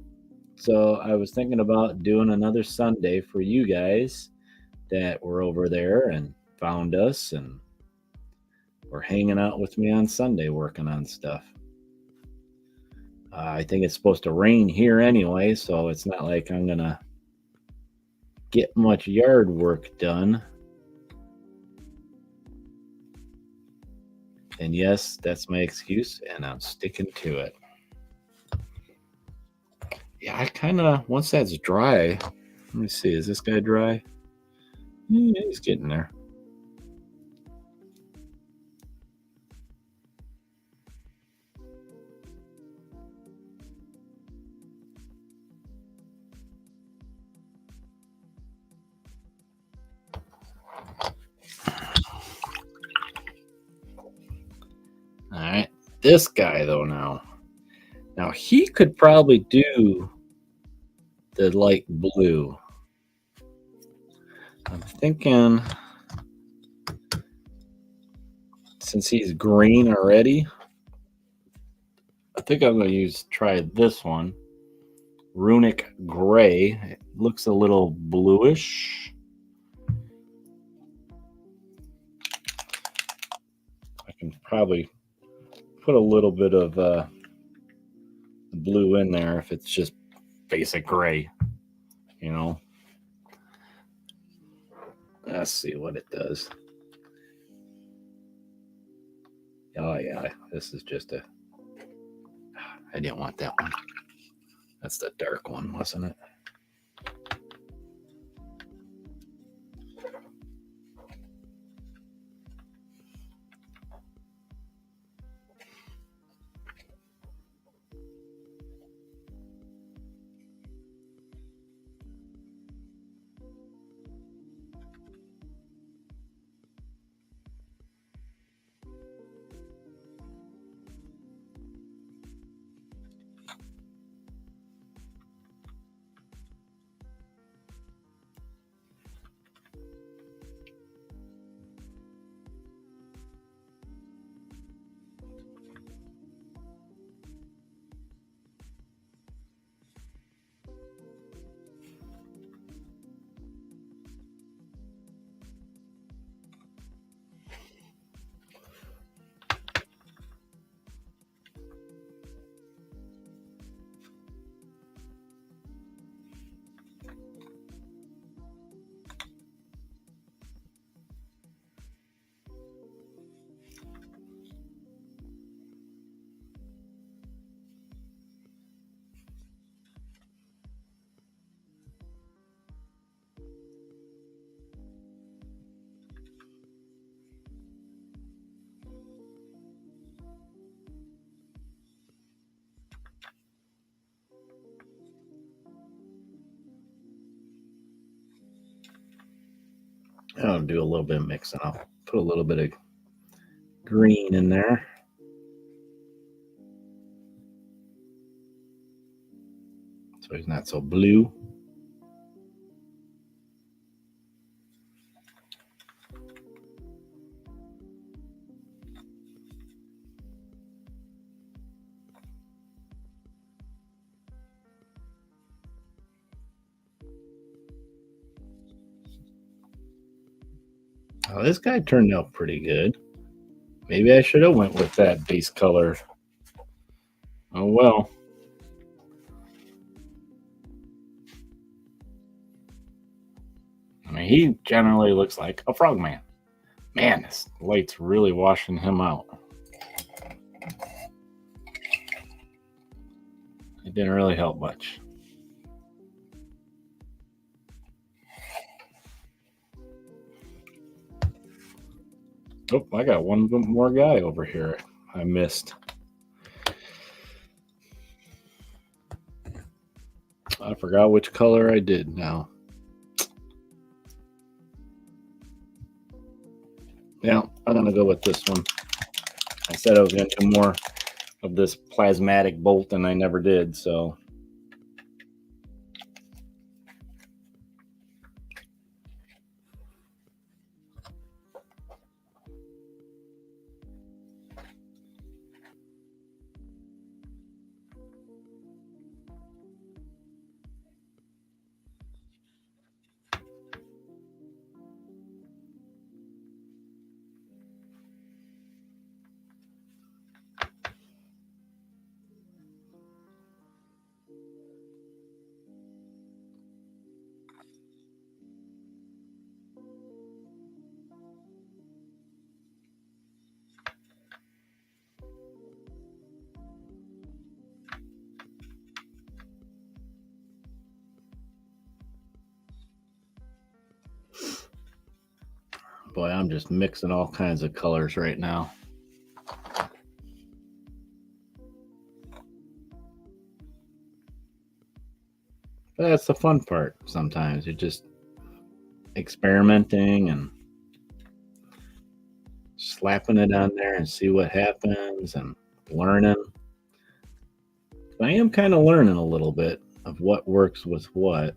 Speaker 2: So I was thinking about doing another Sunday for you guys that were over there and found us and were hanging out with me on Sunday working on stuff. I think it's supposed to rain here anyway, so it's not like I'm going to get much yard work done. And yes, that's my excuse, and I'm sticking to it. Yeah, I kind of, once that's dry, let me see, is this guy dry? Yeah, he's getting there. All right, this guy though now he could probably do the light blue. I'm thinking since he's green already, I think I'm going to try this one, Runic Gray. It looks a little bluish. I can probably put a little bit of blue in there if it's just basic gray, you know. Let's see what it does. Oh yeah, this is just I didn't want that one. That's the dark one, wasn't it? I'll do a little bit of mixing. I'll put a little bit of green in there. So he's not so blue. Oh, this guy turned out pretty good. Maybe I should have went with that base color. Oh well. I mean, he generally looks like a frogman. Man, this light's really washing him out. It didn't really help much. Oh, I got one more guy over here I missed. I forgot which color I did now. Yeah, I'm going to go with this one. I said I was going to do more of this plasmatic bolt, and I never did, so. Boy, I'm just mixing all kinds of colors right now. But that's the fun part sometimes. You're just experimenting and slapping it on there and see what happens and learning. I am kind of learning a little bit of what works with what.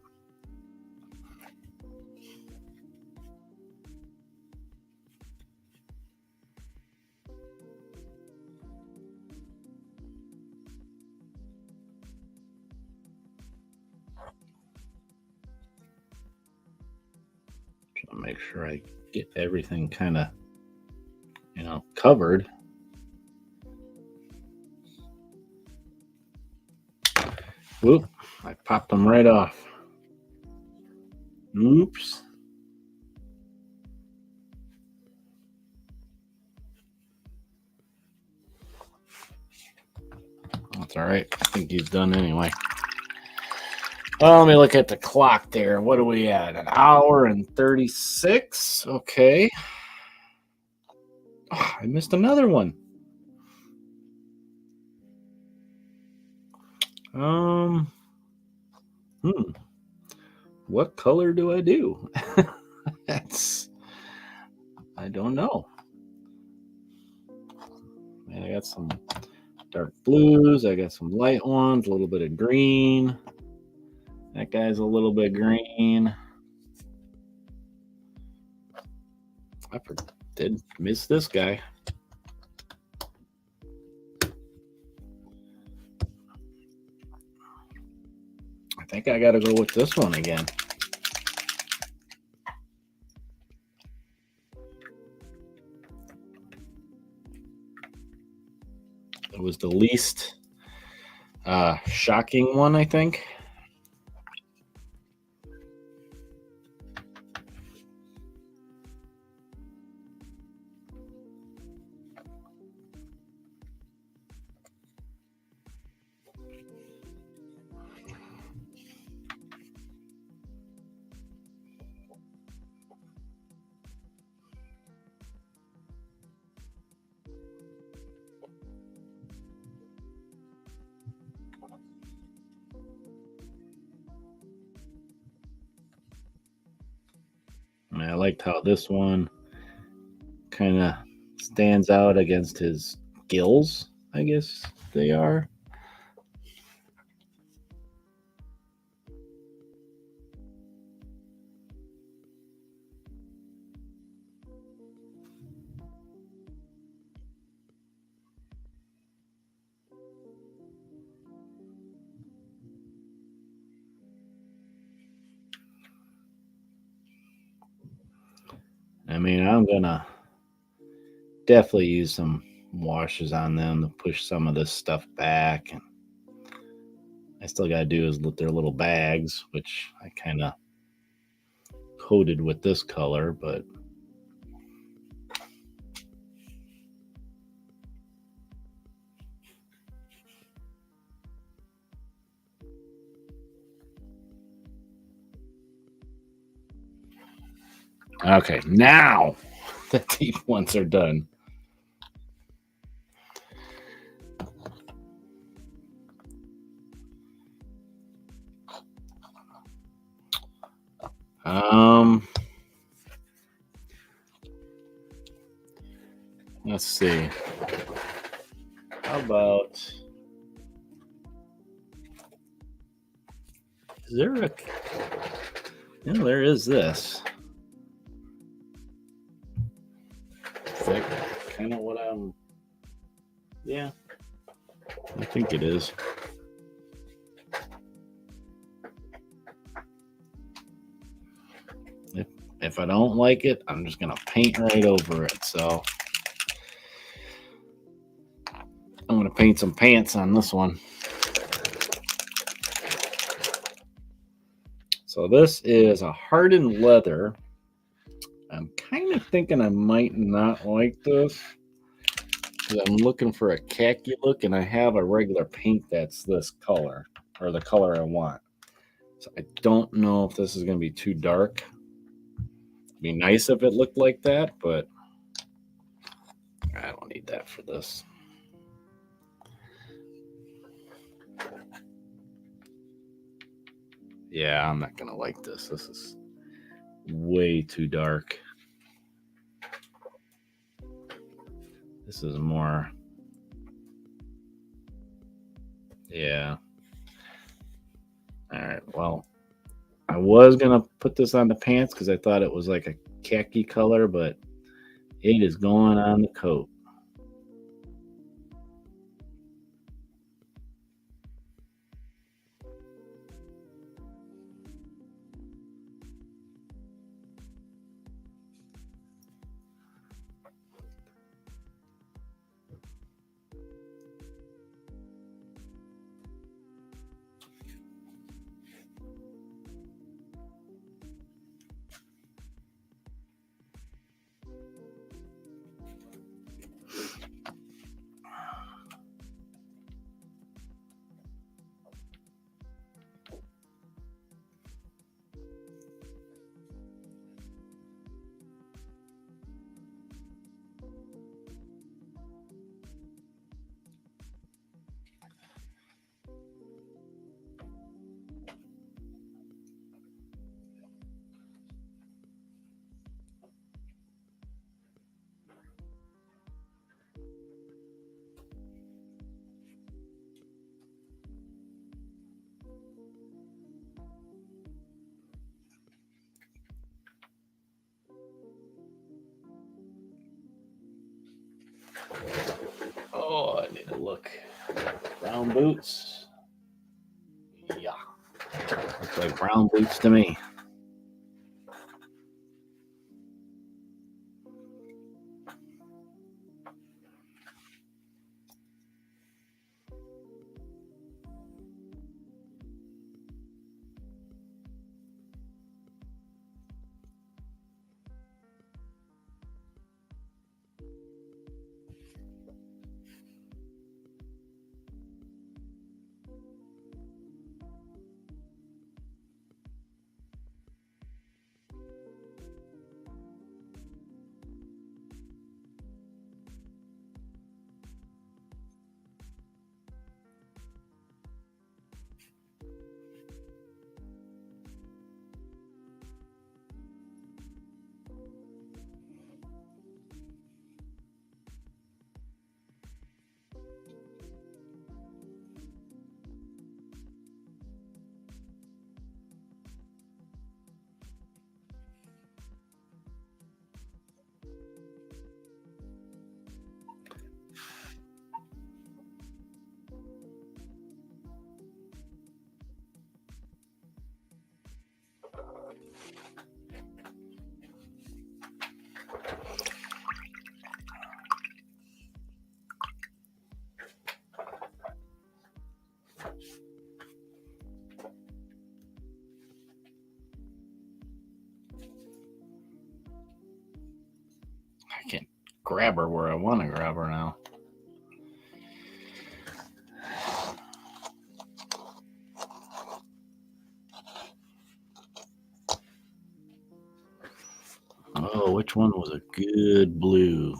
Speaker 2: I'll make sure I get everything kind of, covered. Whoop, I popped them right off. Oops. That's all right. I think he's done anyway. Well, let me look at the clock there. What are we at? An hour and 36? Okay. Oh, I missed another one. What color do I do? I don't know. Man, I got some dark blues. I got some light ones, a little bit of green. That guy's a little bit green. I did miss this guy. I think I got to go with this one again. It was the least shocking one, I think. liked how this one kind of stands out against his gills, I guess they are. I mean, I'm gonna definitely use some washes on them to push some of this stuff back. And I still got to do is with their little bags, which I kind of coated with this color, but okay, now the deep ones are done. Let's see. How about, is there a, yeah, there is this. Is that kind of what I'm, yeah, I think it is. If I don't like it, I'm just going to paint right over it. So I'm going to paint some pants on this one. So this is a hardened leather. I'm kind of thinking I might not like this because I'm looking for a khaki look, and I have a regular paint that's this color, or the color I want. So I don't know if this is going to be too dark. It'd be nice if it looked like that, but I don't need that for this. Yeah, I'm not going to like this. This is way too dark. This is more, yeah. All right, well, I was going to put this on the pants because I thought it was like a khaki color, but it is going on the coat. Oh, I need to look. Brown boots. Yeah. Looks like brown boots to me. grab her where I want to grab her now. Oh, which one was a good blue?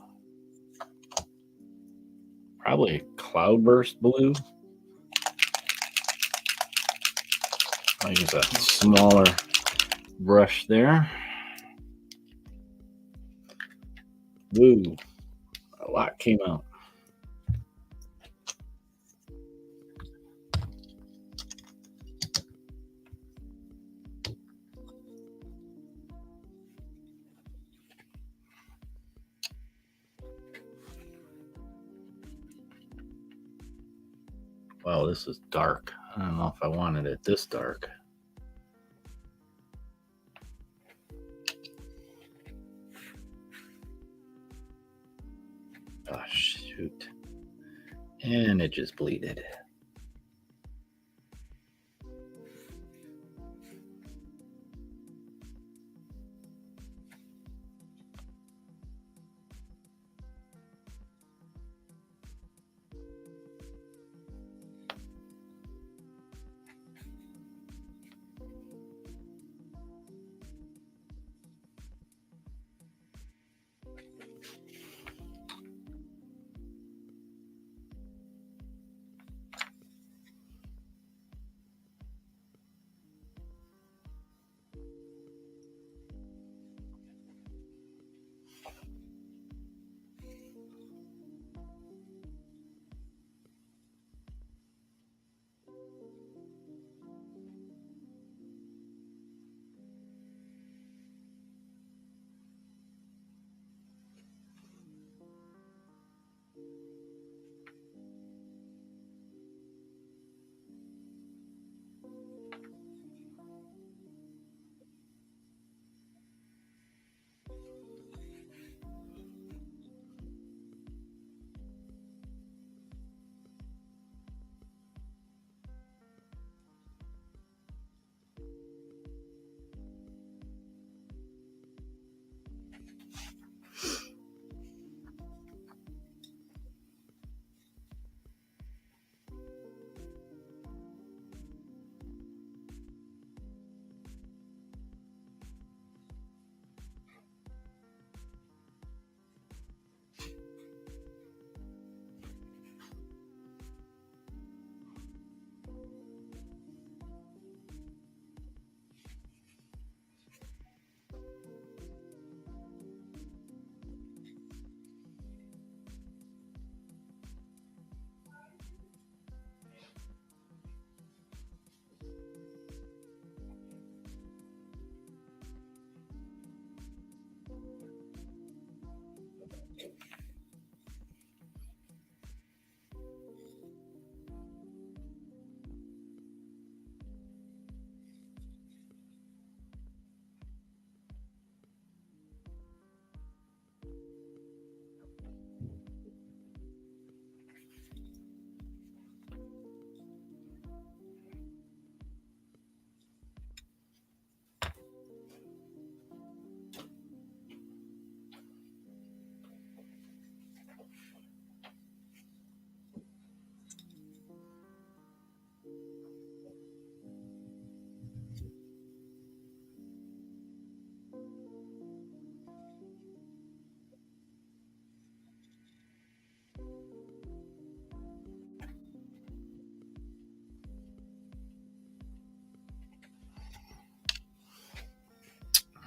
Speaker 2: Probably Cloudburst blue. I'll use a smaller brush there. Woo, a lot came out. Wow, this is dark. I don't know if I wanted it this dark. Oh, shoot. And it just bleeded.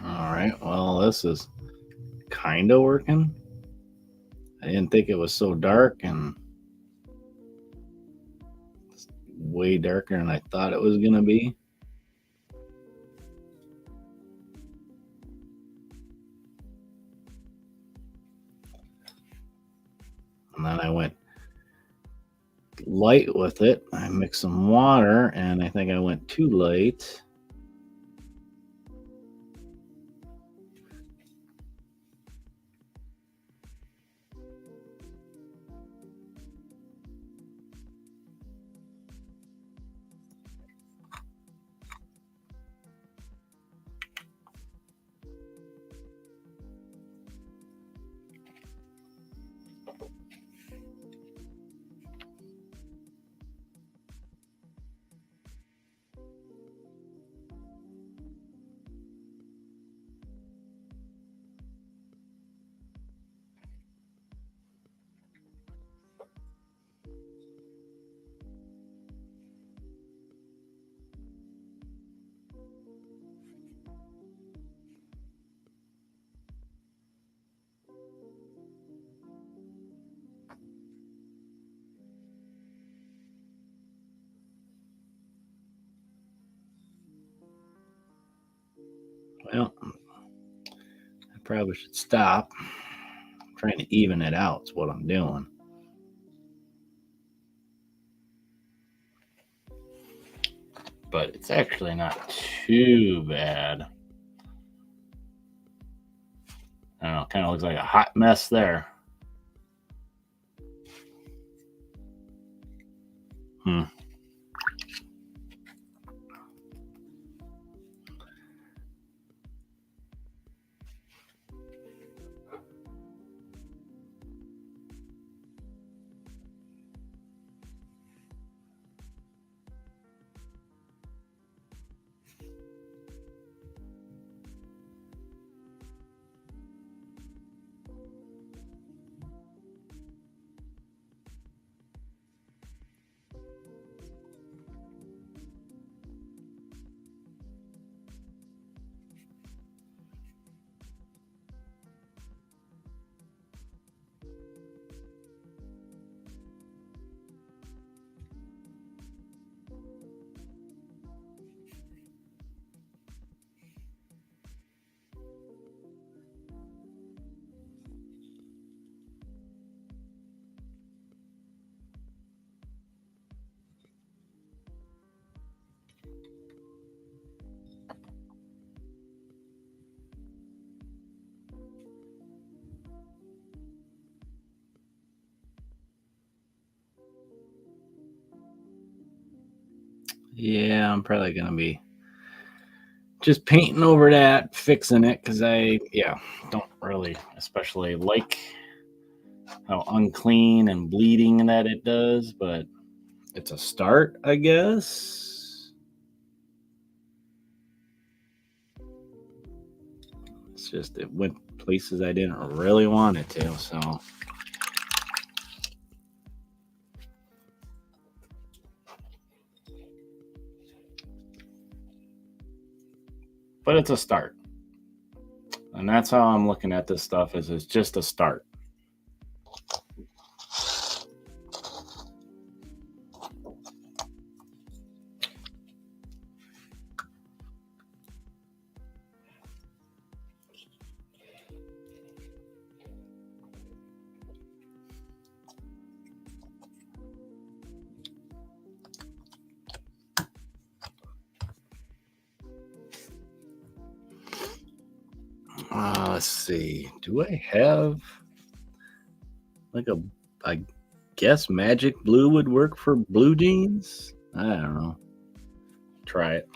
Speaker 2: All right, well, this is kind of working. I didn't think it was so dark, and it's way darker than I thought it was going to be. And then I went light with it. I mixed some water, and I think I went too light. Well, I probably should stop. I'm trying to even it out is what I'm doing. But it's actually not too bad. I don't know, kind of looks like a hot mess there. Yeah, I'm probably going to be just painting over that, fixing it, because I don't really especially like how unclean and bleeding that it does, but it's a start, I guess. It's just it went places I didn't really want it to, so. But it's a start. And that's how I'm looking at this stuff, is it's just a start. Let's see. Do I have like I guess magic blue would work for blue jeans? I don't know. Try it.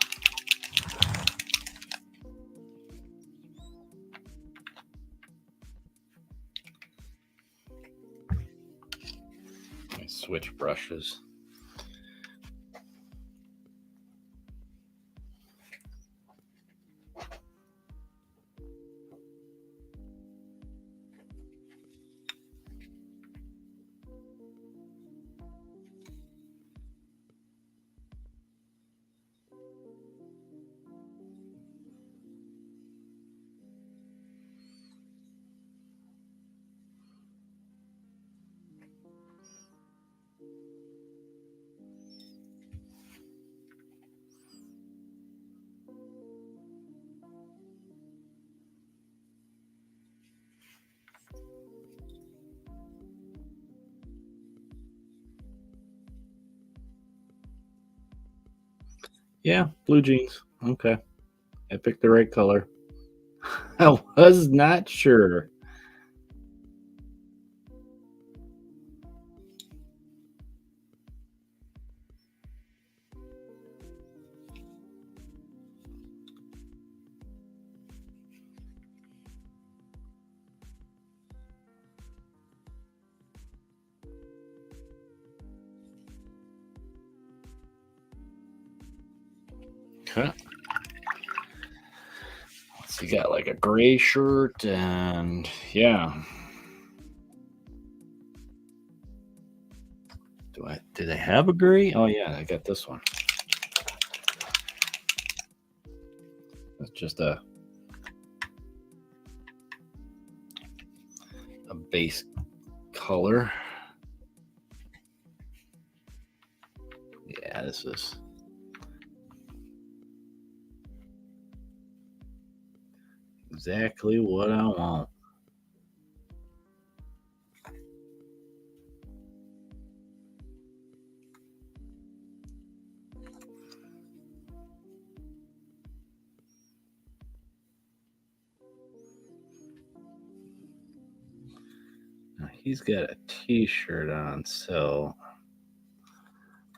Speaker 2: Let me switch brushes. Yeah, blue jeans. Okay. I picked the right color. I was not sure. Okay. So you got like a gray shirt and yeah. Did I have a gray? Oh yeah, I got this one. It's just a base color. Yeah, this is. exactly what I want. Now he's got a t-shirt on, so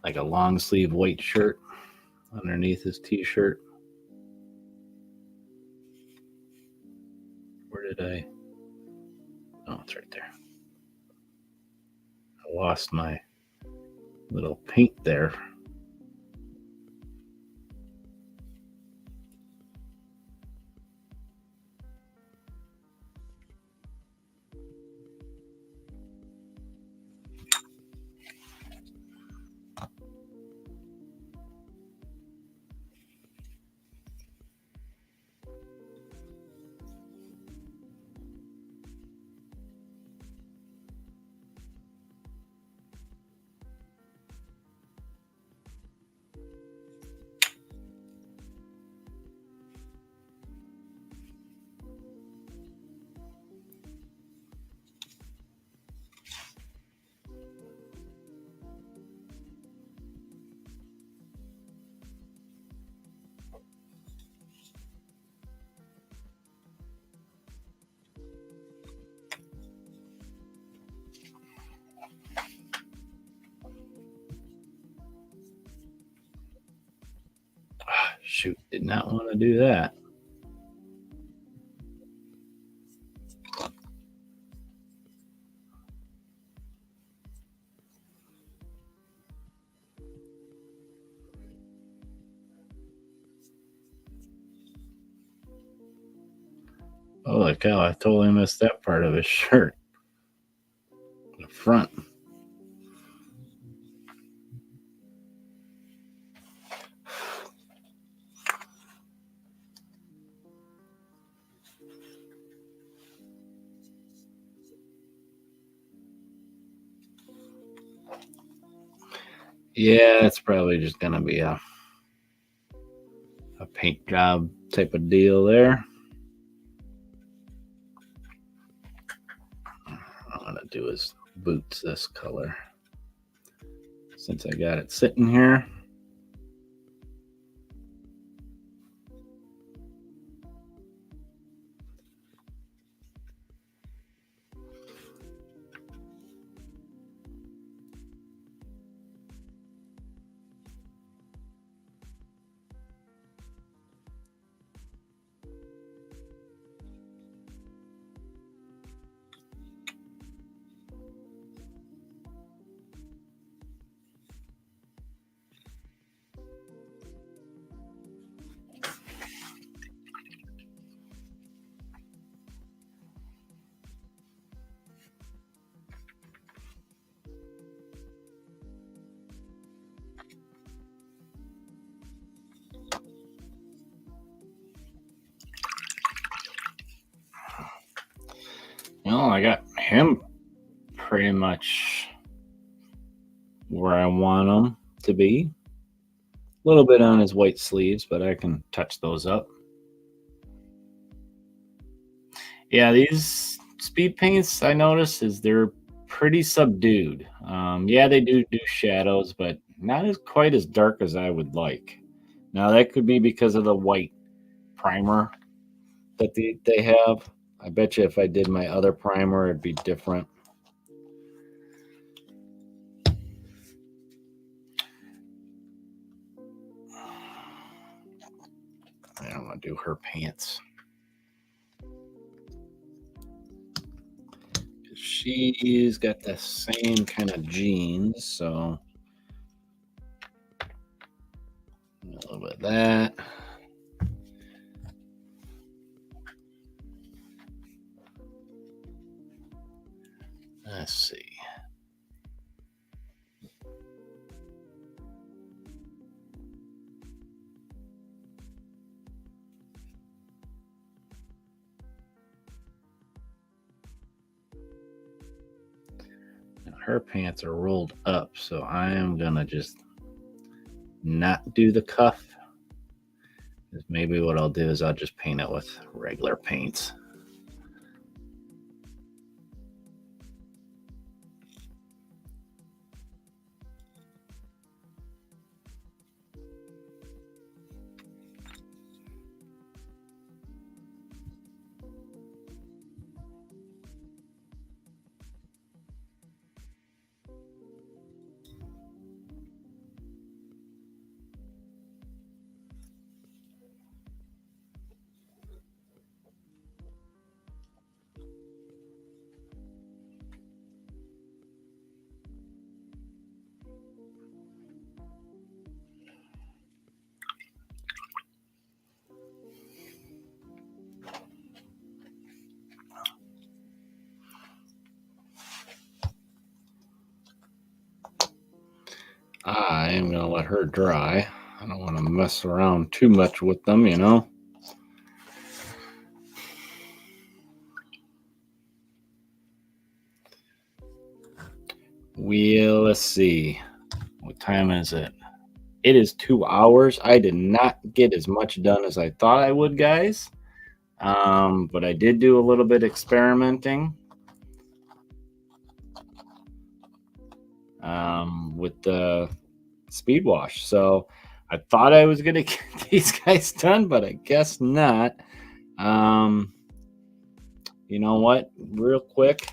Speaker 2: like a long sleeve white shirt underneath his t-shirt. Where did I? Oh, it's right there. I lost my little paint there. Shoot, did not want to do that. Holy cow, I totally missed that part of his shirt. The front. Yeah, it's probably just going to be a paint job type of deal there. I'm going to do his boots this color. Since I got it sitting here. Well, I got him pretty much where I want him to be. A little bit on his white sleeves, but I can touch those up. Yeah, these speed paints I notice is they're pretty subdued. Yeah, they do shadows, but not as quite as dark as I would like. Now that could be because of the white primer that they have. I bet you if I did my other primer, it'd be different. I don't want to do her pants. She's got the same kind of jeans, so a little bit of that. Let's see. Her pants are rolled up, so I am gonna just not do the cuff. Maybe what I'll do is I'll just paint it with regular paints. I am going to let her dry. I don't want to mess around too much with them, you know. Well, let's see. What time is it? It is 2 hours. I did not get as much done as I thought I would, guys. But I did do a little bit experimenting with the speed wash. So I thought I was going to get these guys done, but I guess not. You know what? Real quick,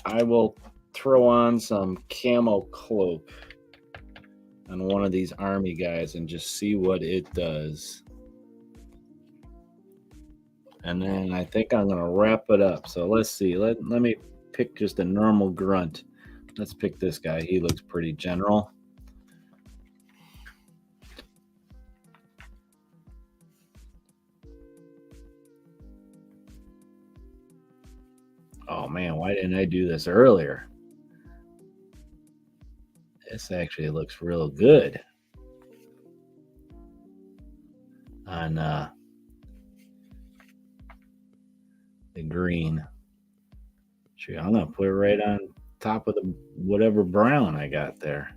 Speaker 2: I will throw on some camo cloak on one of these army guys and just see what it does. And then I think I'm going to wrap it up. So let's see. Let me pick just a normal grunt. Let's pick this guy. He looks pretty general. Oh man, why didn't I do this earlier? This actually looks real good on the green. Shoot, I'm gonna put it right on top of the whatever brown I got there.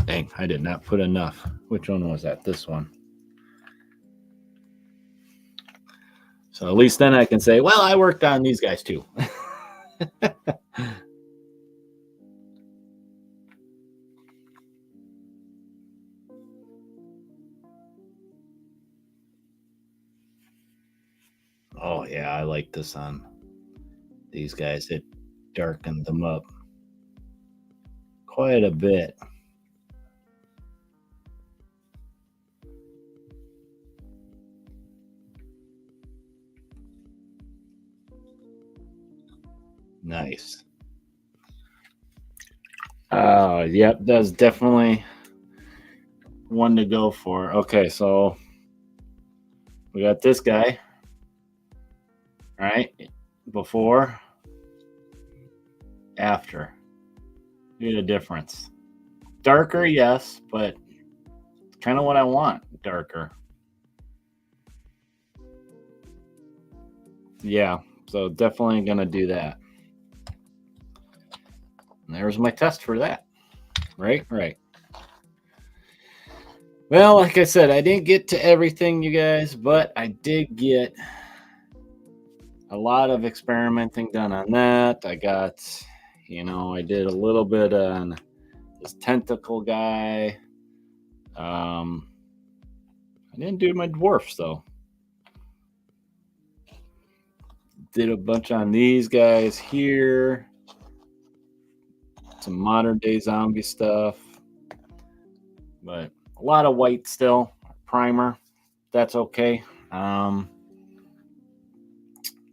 Speaker 2: Dang, I did not put enough. Which one was that? This one. So at least then I can say, well, I worked on these guys too. Oh yeah, I like this on these guys. It darkened them up quite a bit. Nice. Yep, that's definitely one to go for. Okay, so we got this guy, right? Before, after. Look at the difference. Darker, yes, but kind of what I want, darker. Yeah, so definitely going to do that. And there's my test for that. Right. Well, like I said, I didn't get to everything, you guys, but I did get a lot of experimenting done on that. I got, I did a little bit on this tentacle guy. I didn't do my dwarfs, though. Did a bunch on these guys here. Some modern day zombie stuff. But a lot of white still. Primer. That's okay.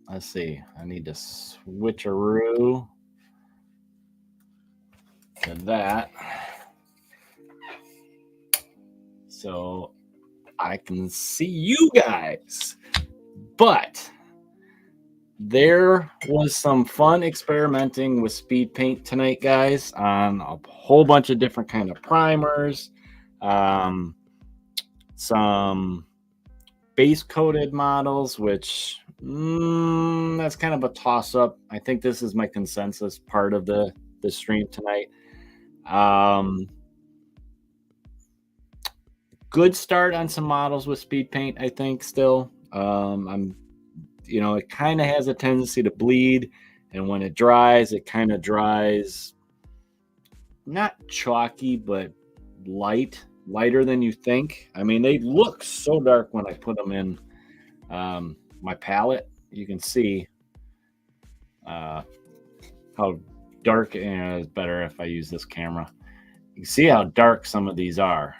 Speaker 2: Let's see. I need to switcheroo to that. So I can see you guys. But there was some fun experimenting with speed paint tonight, guys, on a whole bunch of different kind of primers, some base coated models, which That's kind of a toss-up. I think this is my consensus part of the stream tonight. Good start on some models with speed paint, I think, still. It kind of has a tendency to bleed, and when it dries, it kind of dries not chalky, but lighter than you think. I mean, they look so dark when I put them in my palette. You can see how dark, and it's better if I use this camera. You can see how dark some of these are.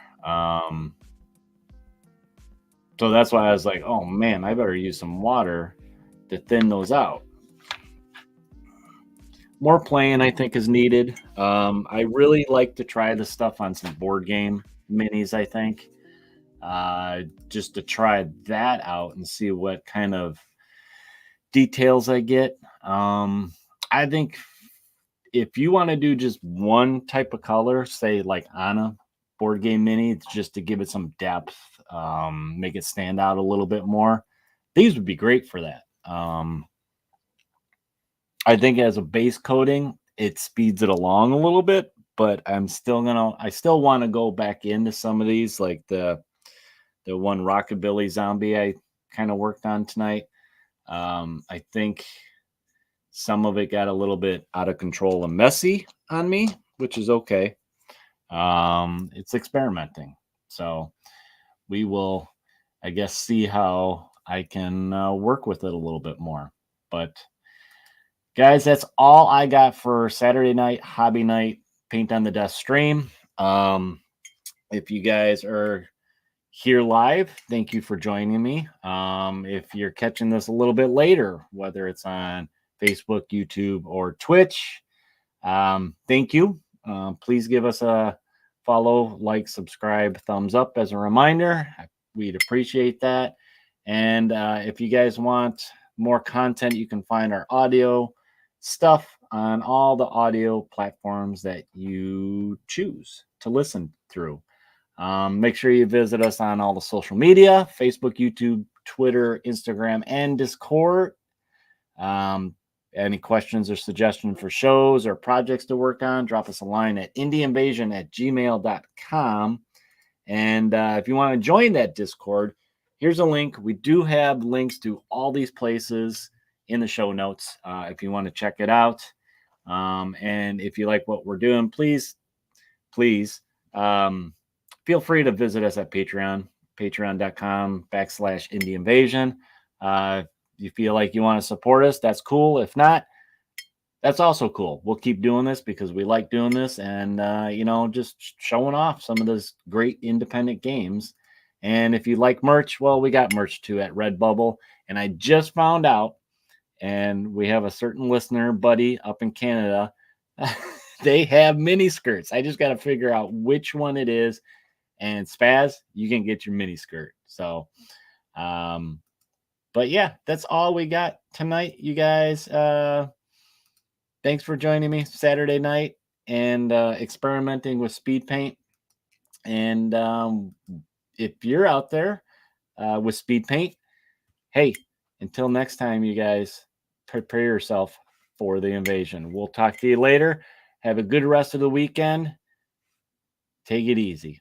Speaker 2: So that's why I was like, oh man, I better use some water to thin those out. More playing, I think, is needed. I really like to try this stuff on some board game minis, I think, just to try that out and see what kind of details I get. I think if you want to do just one type of color, say like on a board game mini, just to give it some depth, make it stand out a little bit more, these would be great for that. I think as a base coating, it speeds it along a little bit, but I still want to go back into some of these, like the one Rockabilly Zombie I kind of worked on tonight. I think some of it got a little bit out of control and messy on me, which is okay. It's experimenting. So we will, I guess, see how I can work with it a little bit more. But guys, that's all I got for Saturday night, hobby night, paint on the desk stream. If you guys are here live, thank you for joining me. If you're catching this a little bit later, whether it's on Facebook, YouTube, or Twitch, thank you. Please give us a follow, like, subscribe, thumbs up as a reminder. We'd appreciate that. And if you guys want more content, you can find our audio stuff on all the audio platforms that you choose to listen through. Make sure you visit us on all the social media: Facebook, YouTube, Twitter, Instagram, and Discord. Any questions or suggestions for shows or projects to work on, drop us a line at indieinvasion@gmail.com. And if you want to join that Discord, here's a link. We do have links to all these places in the show notes if you want to check it out. And if you like what we're doing, please feel free to visit us at patreon.com/indieinvasion. If you feel like you want to support us, that's cool. If not, that's also cool. We'll keep doing this because we like doing this, and just showing off some of those great independent games. And if you like merch, well, we got merch too at Redbubble. And I just found out, and we have a certain listener buddy up in Canada. They have mini skirts. I just got to figure out which one it is. And Spaz, you can get your mini skirt. So, but yeah, that's all we got tonight, you guys. Thanks for joining me Saturday night and experimenting with speed paint. And if you're out there with speed paint, hey, until next time, you guys, prepare yourself for the invasion. We'll talk to you later. Have a good rest of the weekend. Take it easy.